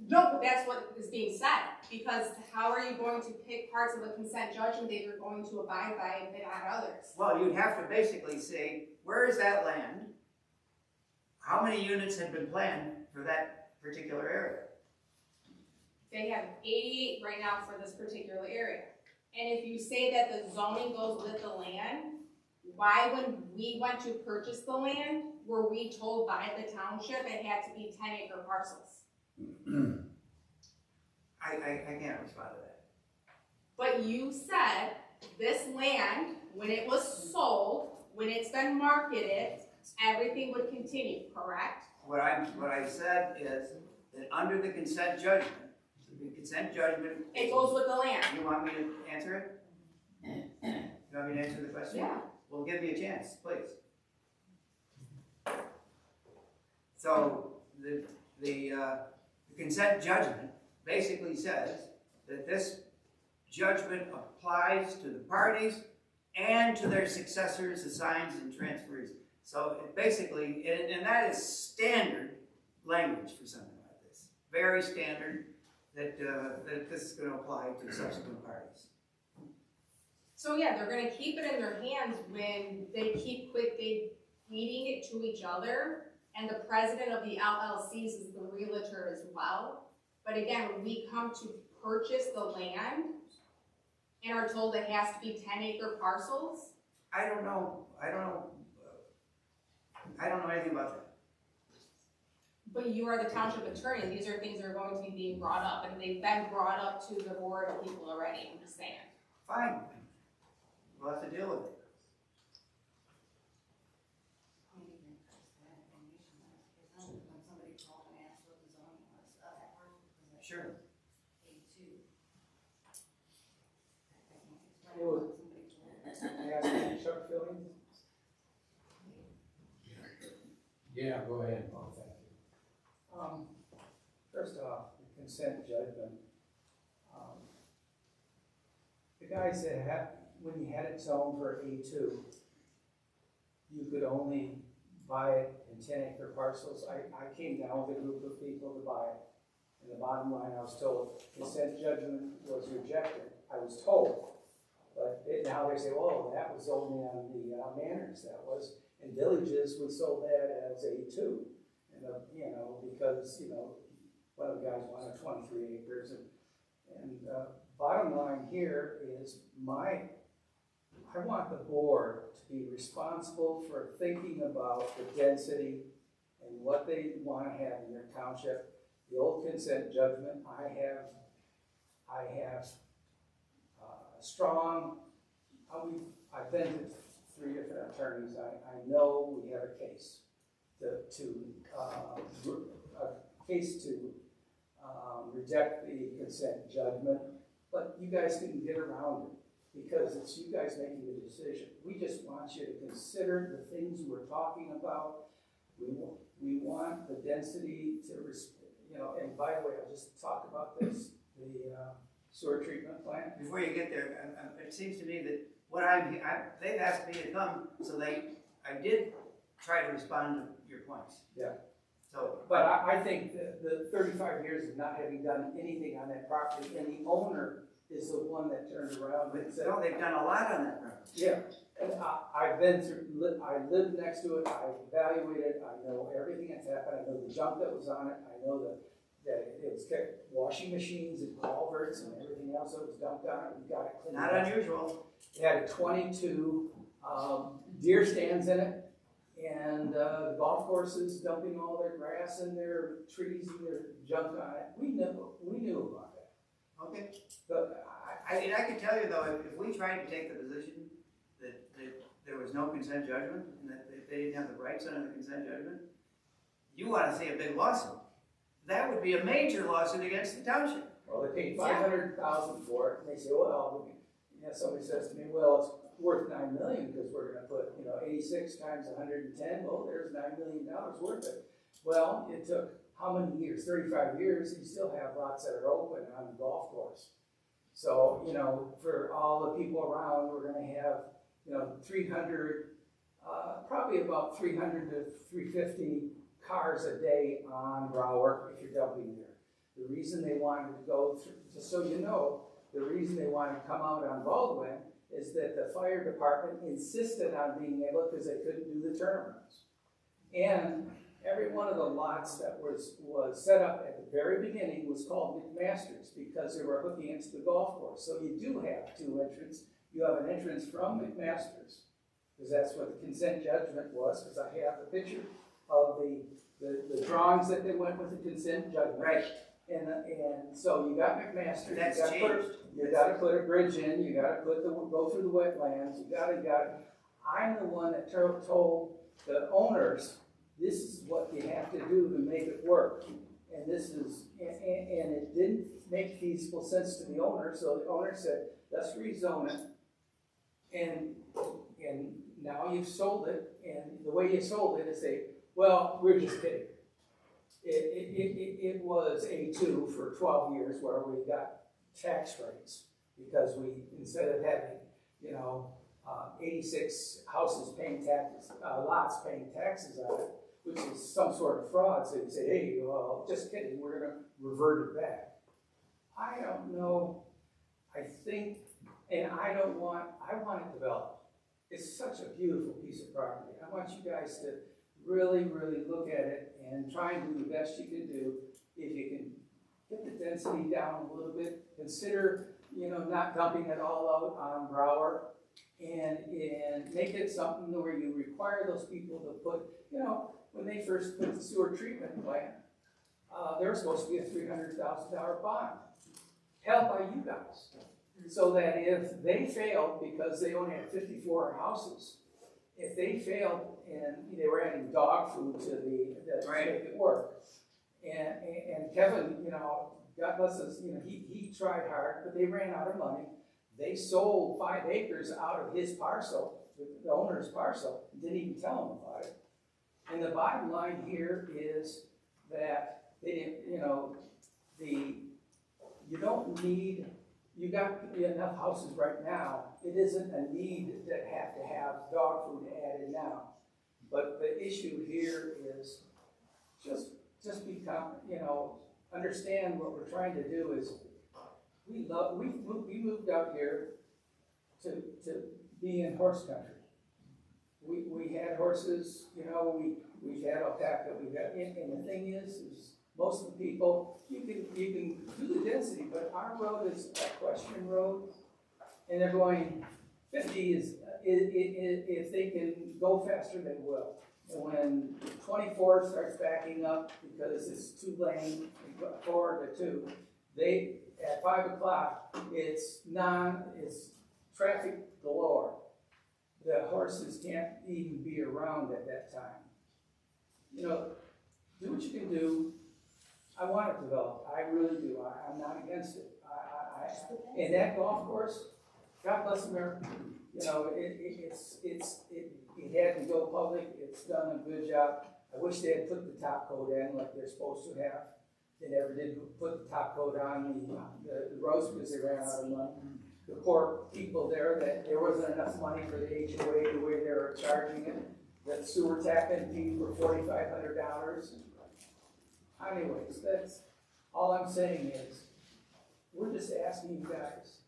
No, but that's what is being said, because how are you going to pick parts of a consent judgment that you're going to abide by and not others? Well, you'd have to basically say, where is that land? How many units had been planned for that particular area? They have 88 right now for this particular area. And if you say that the zoning goes with the land, why when we went to purchase the land, were we told by the township it had to be 10-acre parcels? I can't respond to that. But you said this land, when it was sold, when it's been marketed, everything would continue, correct? What I said is that under the consent judgment, it goes with the land. You want me to answer it? You want me to answer the question? Yeah. Well, give me a chance, please. So the consent judgment basically says that this judgment applies to the parties and to their successors, assigns, and transfers. So it basically, and that is standard language for something like this. Very standard that this is going to apply to subsequent parties. So yeah, they're going to keep it in their hands when they keep feeding it to each other, and the president of the LLCs is the realtor as well. But again, when we come to purchase the land and are told it has to be 10-acre parcels. I don't know anything about that. But you are the township attorney. These are things that are going to be being brought up, and they've been brought up to the board of people already. I'm just saying. Fine. We'll have to deal with it. Sure. Chuck feelings? Yeah, go ahead. Oh, thank you. consent judgment. The guys that had, when you had it zoned for A2, you could only buy it in 10-acre parcels. I came down with a group of people to buy it. And the bottom line, I was told consent judgment was rejected. I was told. But now they say, oh, that was only on the manors. That was, in villages, we sold that as A2. And, you know, because, you know, one of the guys wanted 23 acres. And bottom line here is I want the board to be responsible for thinking about the density and what they want to have in their township. The old consent judgment, I have strong, I've been to 3 different attorneys. I know we have a case to reject the consent judgment, but you guys can get around it because it's you guys making the decision. We just want you to consider the things we're talking about. We want the density to, you know, and by the way, I'll just talk about this, the sewer treatment plant. Before you get there, it seems to me that what they've asked me to come, so I did try to respond to your points. Yeah. So, but I think that the 35 years of not having done anything on that property, and the owner is the one that turned around and said, no, they've done a lot on that property. Yeah, and I've been through, I lived next to it, I evaluated, I know everything that's happened, I know the junk that was on it, I know that it was kept washing machines and culverts and everything else that was dumped on it, we got it cleaned up. Not unusual. It had 22 deer stands in it, and the golf courses dumping all their grass and their trees and their junk on it. We knew about that. Okay. But I can tell you though, if we tried to take the position that there was no consent judgment and that they didn't have the rights under the consent judgment, you want to see a big lawsuit. That would be a major lawsuit against the township. Well, they paid $500,000 for it, and they say, well, somebody says to me, well, it's worth $9 million because we're going to put, 86 times 110. Well, there's $9 million worth of it. Well, it took how many years? 35 years. You still have lots that are open on the golf course. So, for all the people around, we're going to have, 300, probably about 300 to 350 cars a day on Brower if you're dumping there. The reason they wanted to go through, just so you know, the reason they wanted to come out on Baldwin is that the fire department insisted on being able, because they couldn't do the turnarounds. And every one of the lots that was set up at the very beginning was called McMaster's because they were hooking into the golf course. So you do have 2 entrances. You have an entrance from McMaster's, because that's what the consent judgment was, because I have the picture of the drawings that they went with the consent judgment. Right. And so you got McMaster's. That's changed. You got to put a bridge in. You got to go through the wetlands. You got to. I'm the one that told the owners, this is what you have to do to make it work. And this is, and it didn't make feasible sense to the owner. So the owner said, let's rezone it. And now you've sold it. And the way you sold it is say, well, we're just kidding. It was A2 for 12 years where we got tax rates because we, instead of having, 86 houses paying taxes, lots paying taxes on it, which is some sort of fraud. So you say, hey, well, just kidding, we're going to revert it back. I don't know. I think, and I want it developed. It's such a beautiful piece of property. I want you guys to really, really look at it and try and do the best you can do. If you can get the density down a little bit, consider, not dumping it all out on Brower, and make it something where you require those people to put, when they first put the sewer treatment plant, there was supposed to be a $300,000 bond held by you guys. So that if they failed, because they only had 54 houses, if they failed and they were adding dog food to make it work, and Kevin, God bless us, he tried hard, but they ran out of money. They sold 5 acres out of his parcel, the owner's parcel, didn't even tell him about it. And the bottom line here is that they didn't, the you don't need, you got enough houses right now. It isn't a need that have to have dog food added now. But the issue here is just become, understand what we're trying to do is we moved out here to be in horse country. We had horses, we had alpaca, and the thing is most of the people, you can do the density, but our road is a equestrian road, and they're going 50 if they can go faster, they will. And when 24 starts backing up because it's 2 lane, 4 to 2, at 5 o'clock, it's traffic galore. The horses can't even be around at that time. Do what you can do. I want it developed. I really do. I'm not against it. And that golf course, God bless America. It had to go public. It's done a good job. I wish they had put the top coat in like they're supposed to have. They never did put the top coat on the roads because they ran out of money. The poor people there wasn't enough money for the HOA the way they were charging it. The sewer tap-in fee for $4,500. Anyways, that's all I'm saying is we're just asking you guys.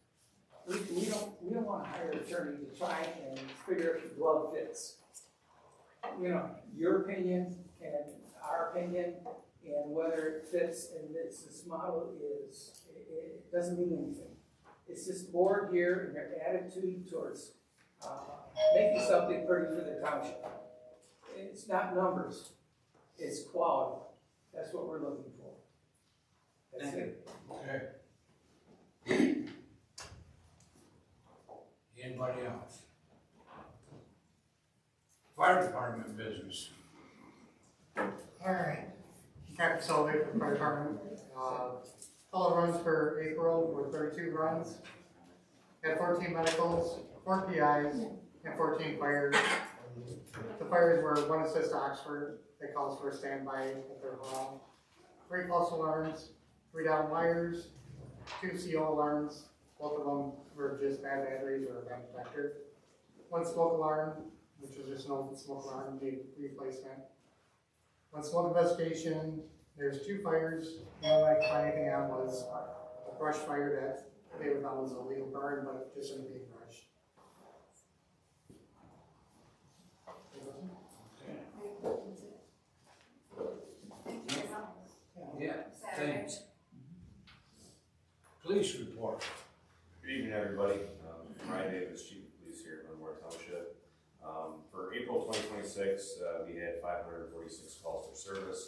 We don't want to hire an attorney to try and figure if the glove fits. Your opinion and our opinion and whether it fits and this model it doesn't mean anything. It's this board here and their attitude towards making something pretty for the township. It's not numbers, it's quality. That's what we're looking for. That's it. Okay. Anybody else? Fire department business. All right. Captain Sauve from Fire Department. Total runs for April were 32 runs. Had 14 medicals, 4 PIs, and 14 fires. The fires were 1 assist to Oxford that calls for a standby at their hall, 3 false alarms, 3 down wires, 2 CO alarms. Both of them were just bad batteries or a bad detector. 1 smoke alarm, which was just an old smoke alarm, need replacement. 1 smoke investigation. There's 2 fires. The only way I could find anything on was a brush fire that they would found was a legal burn, but it just shouldn't be a brush. Yeah, thanks. Police report. Good evening, everybody. Ryan Davis, Chief of Police here in Metamora Township. For April 2026, we had 546 calls for service.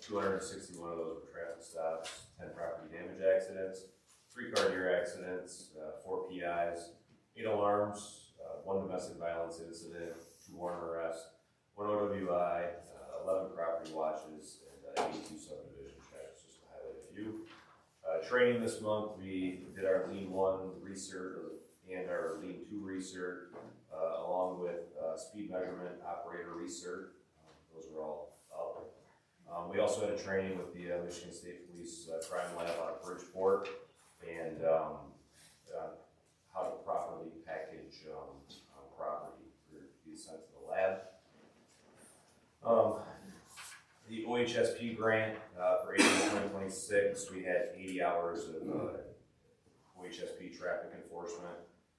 261 of those were traffic stops, 10 property damage accidents, 3 car deer accidents, 4 PIs, 8 alarms, 1 domestic violence incident, 2 warrant arrests, 1 OWI, 11 property watches, and 82 subdivision checks, just to highlight a few. Training this month, we did our Lean 1 recert and our Lean 2 recert, along with speed measurement operator recert. Those were all out. We also had a training with the Michigan State Police Crime Lab out of Bridgeport, and how to properly package property for be sent to the lab. The OHSP grant for April 2026, we had 80 hours of OHSP traffic enforcement.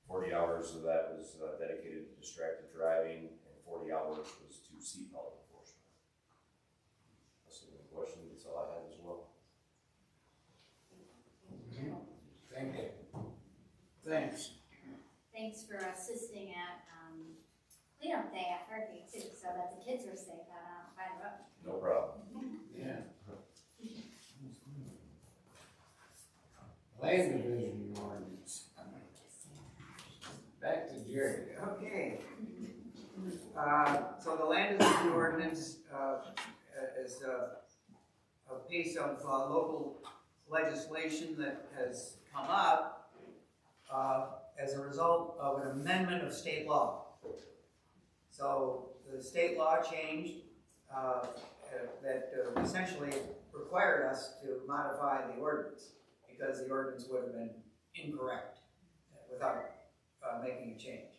40 hours of that was dedicated to distracted driving, and 40 hours was to seatbelt enforcement. That's any questions? That's all I had as well. Thank you. Thanks. Thanks for assisting at cleanup day at Turkey too, so that the kids are safe by the road. No problem. Yeah. Land division ordinance. Back to Jerry. Okay. So the land division ordinance is a piece of local legislation that has come up as a result of an amendment of state law. So the state law changed that essentially required us to modify the ordinance because the ordinance would have been incorrect without making a change.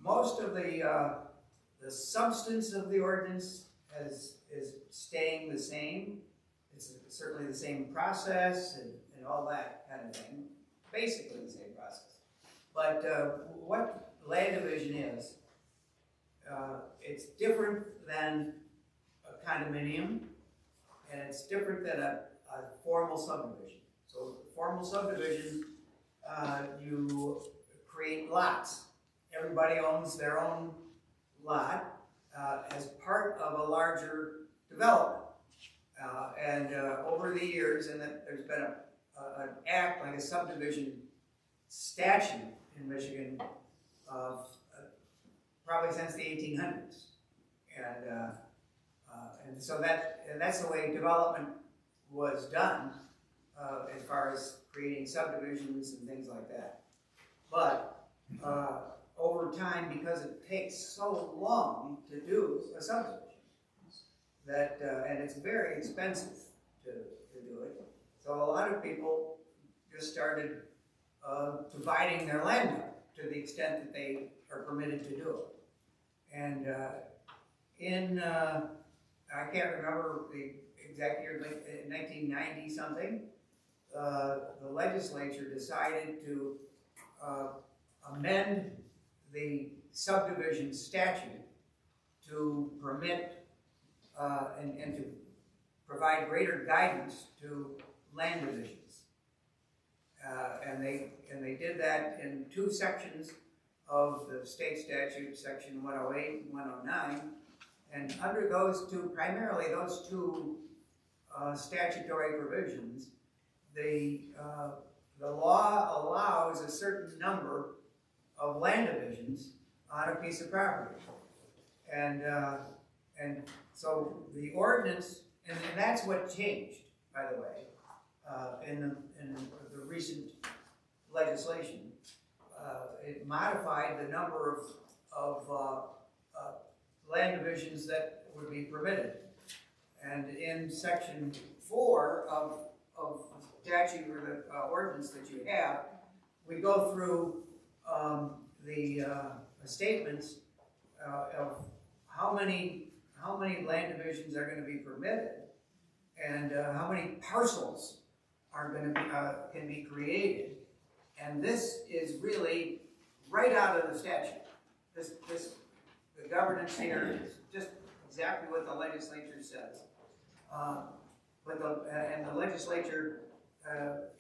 Most of the substance of the ordinance is staying the same. It's certainly the same process and all that kind of thing. Basically the same process. But what land division is, it's different than a condominium, and it's different than a formal subdivision. So formal subdivision, you create lots. Everybody owns their own lot as part of a larger development. And over the years, and there's been an act, like a subdivision statute in Michigan, probably since the 1800s. And so that's the way development was done as far as creating subdivisions and things like that. But over time, because it takes so long to do a subdivision, that and it's very expensive to do it, so a lot of people just started dividing their land up to the extent that they are permitted to do it. And in I can't remember the exact year, like 1990 something, the legislature decided to amend the subdivision statute to permit and to provide greater guidance to land divisions. And they did that in two sections of the state statute, section 108 and 109. And under those two, primarily those two statutory provisions, the law allows a certain number of land divisions on a piece of property. And so the ordinance, and that's what changed, by the way, in the recent legislation. It modified the number of land divisions that would be permitted. And in section 4 of the statute or the ordinance that you have, we go through the statements of how many land divisions are going to be permitted, and how many parcels are going to be can be created. And this is really right out of the statute. The governance here is just exactly what the legislature says. And the legislature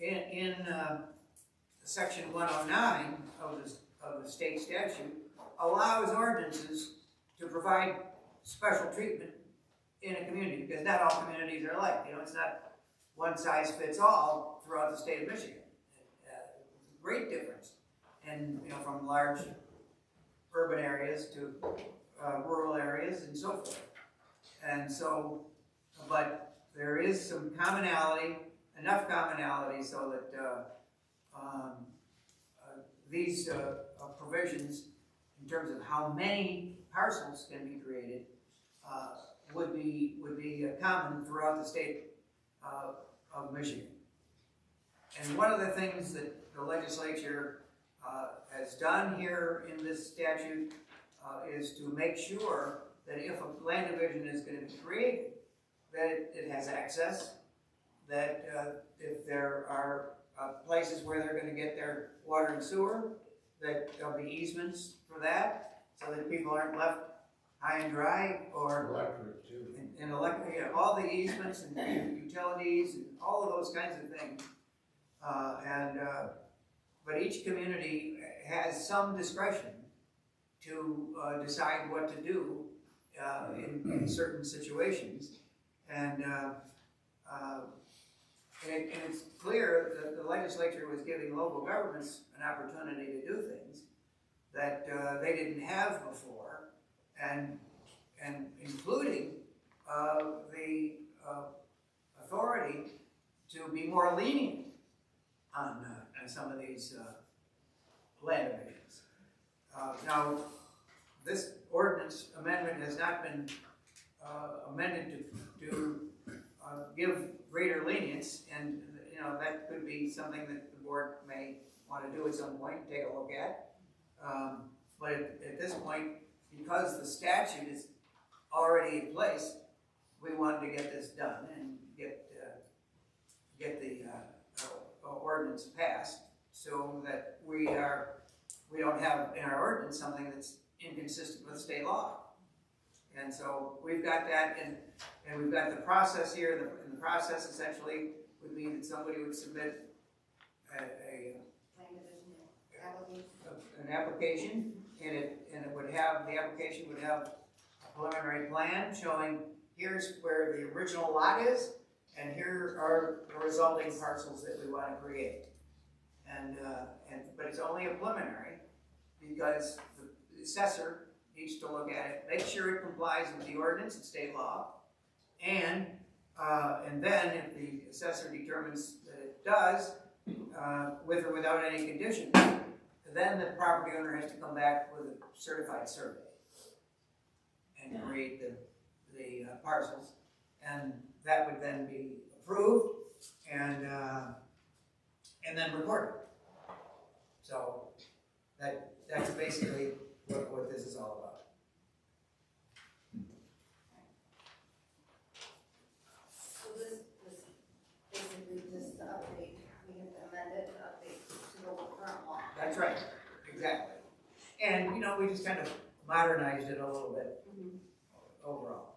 in section 109 of the state statute allows ordinances to provide special treatment in a community, because not all communities are alike. You know, it's not one size fits all throughout the state of Michigan. Great difference, and from large urban areas to rural areas and so forth. And so, but there is some commonality, enough commonality so that these provisions, in terms of how many parcels can be created, would be common throughout the state of Michigan. And one of the things that the legislature has done here in this statute is to make sure that if a land division is going to be created, that it has access, that if there are places where they're going to get their water and sewer, that there'll be easements for that, so that people aren't left high and dry, or electric too. And electric, all the easements and utilities and all of those kinds of things. But each community has some discretion to decide what to do in certain situations. And it's clear that the legislature was giving local governments an opportunity to do things that they didn't have before, and including the authority to be more lenient on some of these land divisions. Now, this ordinance amendment has not been amended to give greater lenience, and you know, that could be something that the board may want to do at some point, take a look at. But at this point, because the statute is already in place, we wanted to get this done and get the ordinance passed, so that we don't have in our ordinance something that's inconsistent with state law. And so we've got that, and we've got the process here, and the process essentially would mean that somebody would submit an application, and it would have, the application would have a preliminary plan showing here's where the original lot is, and here are the resulting parcels that we want to create. But it's only a preliminary, because the assessor needs to look at it, make sure it complies with the ordinance and state law, and then if the assessor determines that it does, with or without any condition, then the property owner has to come back with a certified survey and create the parcels, and that would then be approved and then recorded. So that's basically what this is all about. So this basically just the update, we have to amend it to update to the current law. That's right, exactly. And, you know, we just kind of modernized it a little bit overall.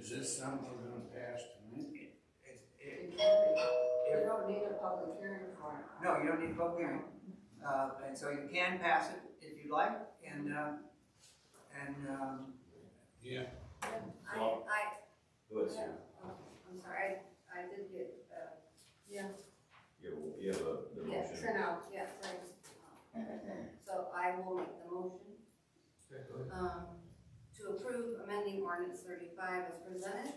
Is this something we're gonna pass tonight? You don't need a public hearing for it. No, you don't need a public hearing. And so you can pass it if you'd like, and Yeah. Go ahead, Sue. I'm sorry, I did get, Yeah. You have the yeah, motion. turn out, yeah, right. So I will make the motion. To approve amending ordinance 35 as presented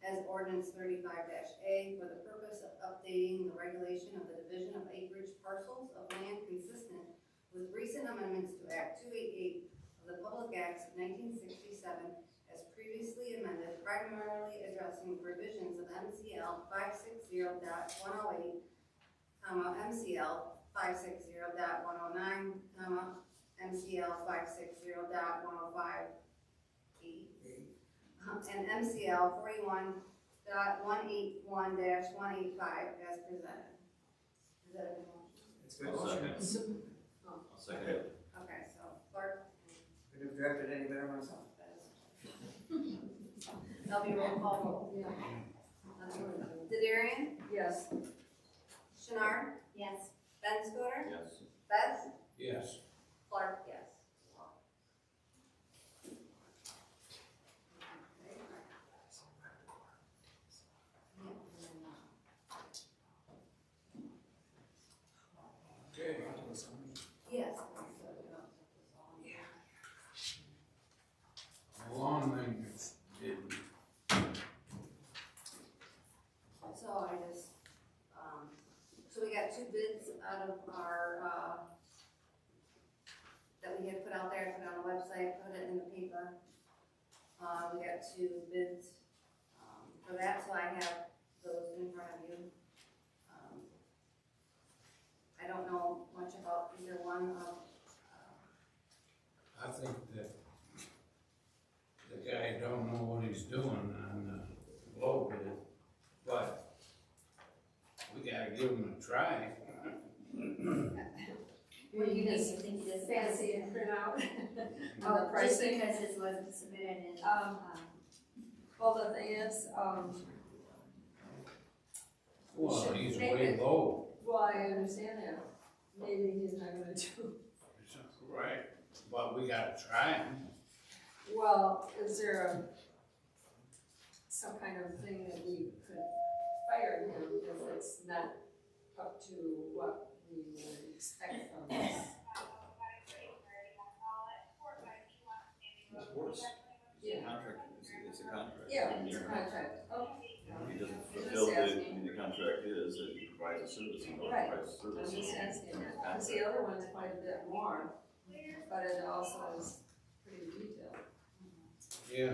as ordinance 35-A for the purpose of updating the regulation of the division of acreage parcels of land consistent with recent amendments to Act 288 of the Public Acts of 1967 as previously amended, primarily addressing provisions of MCL 560.108, MCL 560.109, MCL 560.105, and MCL 41.181-185 as presented. Is that a motion? it's good. I'll second. I'll second it. Okay, so clerk. Could have drafted any better myself. That'll be roll call vote. Yeah. Derderian? Yes. Chouinard? Yes. Benscoter? Yes. Beth? Yes. Clark, yes. Okay. Yes. Lawn maintenance bid. So I just, so we got 2 bids out of our, that we had put out there, put on the website, put it in the paper. We got 2 bids, for that, so I have those in front of you. I don't know much about either one of, I think that the guy don't know what he's doing on the low bid, but we gotta give him a try. What do you think this Fancy and print out on the Just pricing. because this wasn't submitted in, Well, the thing is, Well, should he's make way it- low. well, I understand that. Maybe he's not gonna do. Right, but we gotta try him. Well, is there some kind of thing that we could fire him if it's not up to what we would expect from us? Of course. Yeah. It's a contract. Yeah, it's a contract. Oh. He doesn't fulfill the contract is that he provides a service, he Right. provides a I'm service. just asking that, because the other one's quite a bit more, but it also is pretty detailed. Yeah.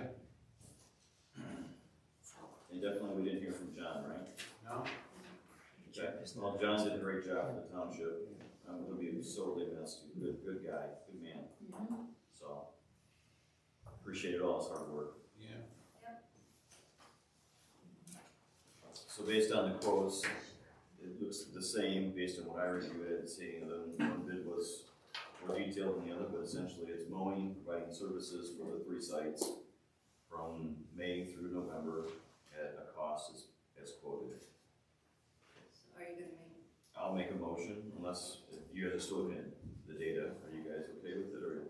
And definitely we didn't hear from John, right? No? Okay, well, John did a great job for the township. He'll be sorely missed. Good guy, good man. So, appreciated all his hard work. Yeah. So based on the quotes, it looks the same based on what I reviewed it, seeing the one bid was more detailed than the other, but essentially it's mowing, providing services for the 3 sites from May through November at a cost as quoted. Are you gonna make? I'll make a motion unless you guys are still looking at the data. Are you guys okay with it or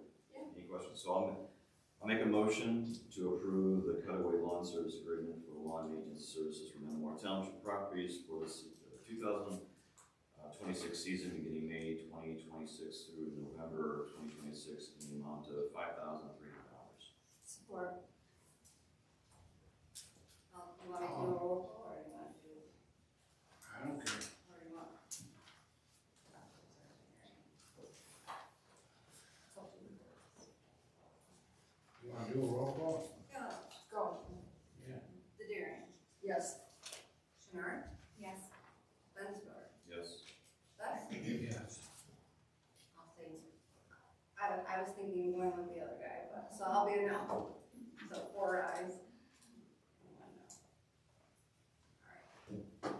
any questions? So I'll make a motion to approve the cutaway lawn service agreement for lawn maintenance services for Metamora Township properties for the 2026 season beginning May 2026 through November 2026 in the amount of $5,300. Support. You want me to do a roll call or you want to do? I don't care. Or you want? You wanna do a roll call? Go. Yeah. Derderian. Yes. Chouinard. Yes. Benscoter. Yes. Better. Yes. I'll say. I was thinking one with the other guy, but, so I'll be a no. So 4 ayes. And 1 no. All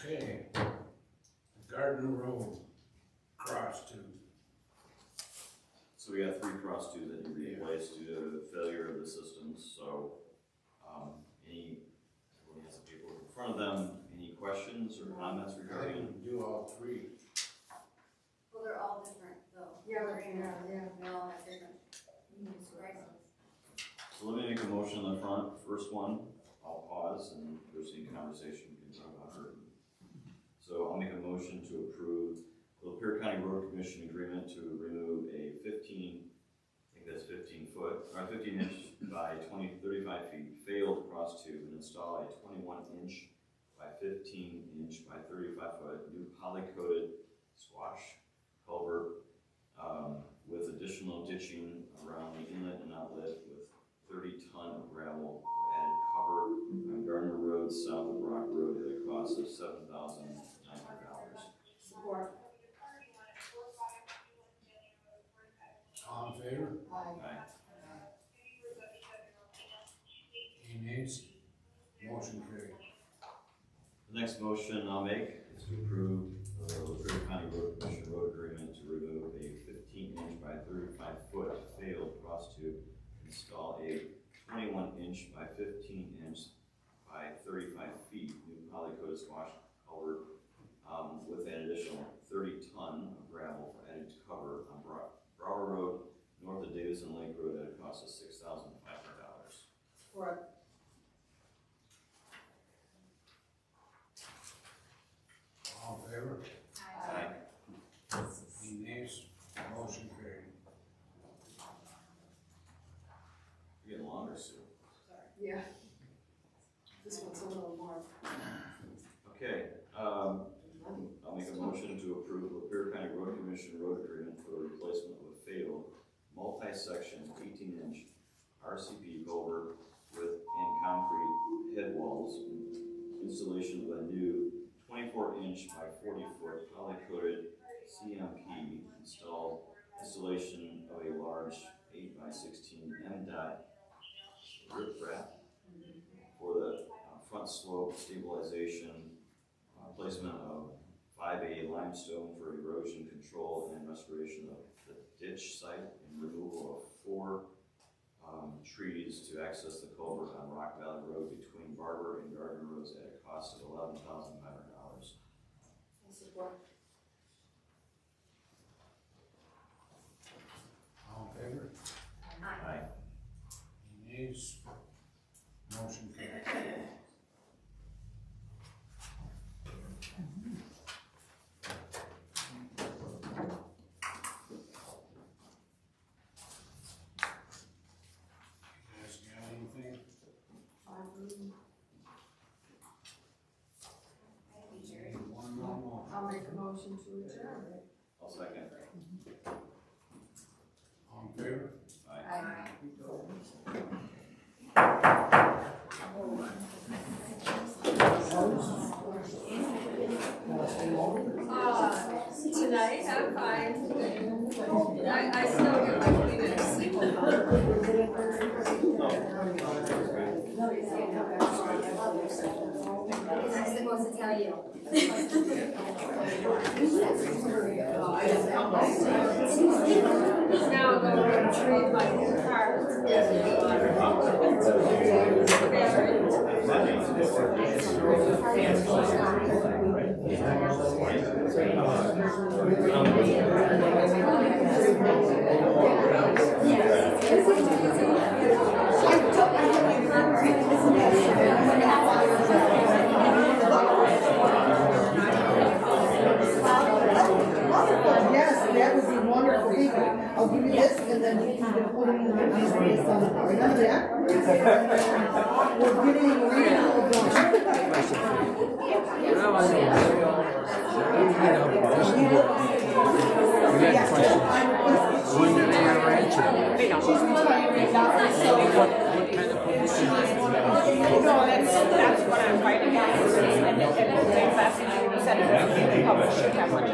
right. Okay. Gardner Road, cross tube. So we got 3 cross tubes that need to be replaced due to failure of the systems. So, everyone has the paperwork in front of them. Any questions or comments I regarding? think we do all 3. Well, they're all different though. Yeah, They all have different prices. So let me make a motion on the front. First one, I'll pause and if there's any conversation we can talk about her. So I'll make a motion to approve the Lapeer County Road Commission agreement to remove a 15 inch by 35 feet failed cross tube and install a 21 inch by 15 inch by 35 foot new poly-coated squash culvert with additional ditching around the inlet and outlet with 30-ton of gravel for added cover on Gardner Road south of Rock Road at a cost of $7,900. Support. All in favor? Aye. Any nays? Motion carried. The next motion I'll make is to approve the Lapeer County Road Commission road agreement to remove a 15 inch by 35 foot failed cross tube, install a 21 inch by 15 inch by 35 feet new poly-coated squash culvert with an additional 30-ton of gravel for added cover on Brower Road, north of Davison Lake Road at a cost of $6,500. Support. All in favor? Aye. Any nays? Motion carried. You're getting longer, Sue. Yeah. This one's a little more. Okay, I'll make a motion to approve Lapeer County Road Commission road agreement for the replacement of a failed multi-section 18-inch RCP culvert and concrete head walls, installation of a new 24-inch by 40-foot poly-coated CMP, installation of a large 8 by 16 MDOT riprap for the front slope stabilization, placement of 5A limestone for erosion control and restoration of the ditch site, and removal of 4 trees to access the culvert on Rock Valley Road between Barber and Gardner Roads at a cost of $11,500. Support. All in favor? Aye. Any nays? Motion carried. You guys got anything? motion to adjourn. I'll second. All in favor? Tonight, I'm fine. I still get my Kleenex. I'm supposed to tell you. Now go retrieve my card. Yes, that would be wonderful. I'll give you this and then you can put it in the remember that? We're getting real No, that's what I'm fighting against. And the message you said it doesn't mean the public should have one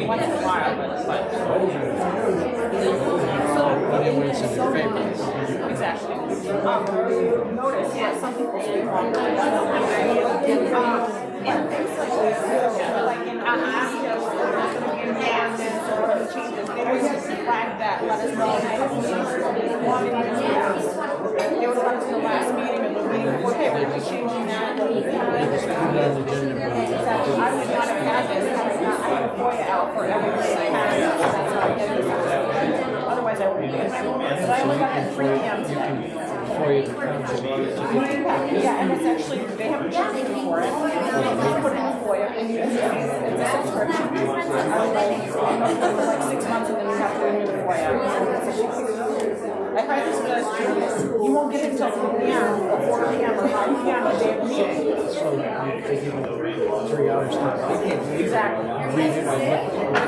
once in a while, but. Exactly. Notice, yeah, some people speak wrong. And things like this, like in Alaska, or changes, they always have to flag that, let us know. They would let us know last meeting, and the meeting, okay, we're just changing that. I would not have had this, I had a FOIA out for everything I had, that's how I get this. Otherwise, I wouldn't get it. But I only got it at 3 p.m. today. Yeah, and it's actually, they haven't charged me for it. They put it in the FOIA, and it's a subscription. For like 6 months, and then you have to renew the FOIA. I find this because you won't get it until 3 p.m. or 4 p.m. or 5 p.m. the day of the meeting. So they give you 3 hours time. Exactly.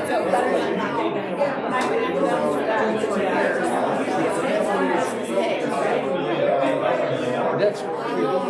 So better than nothing. And I've been after them for that. That's more reasonable.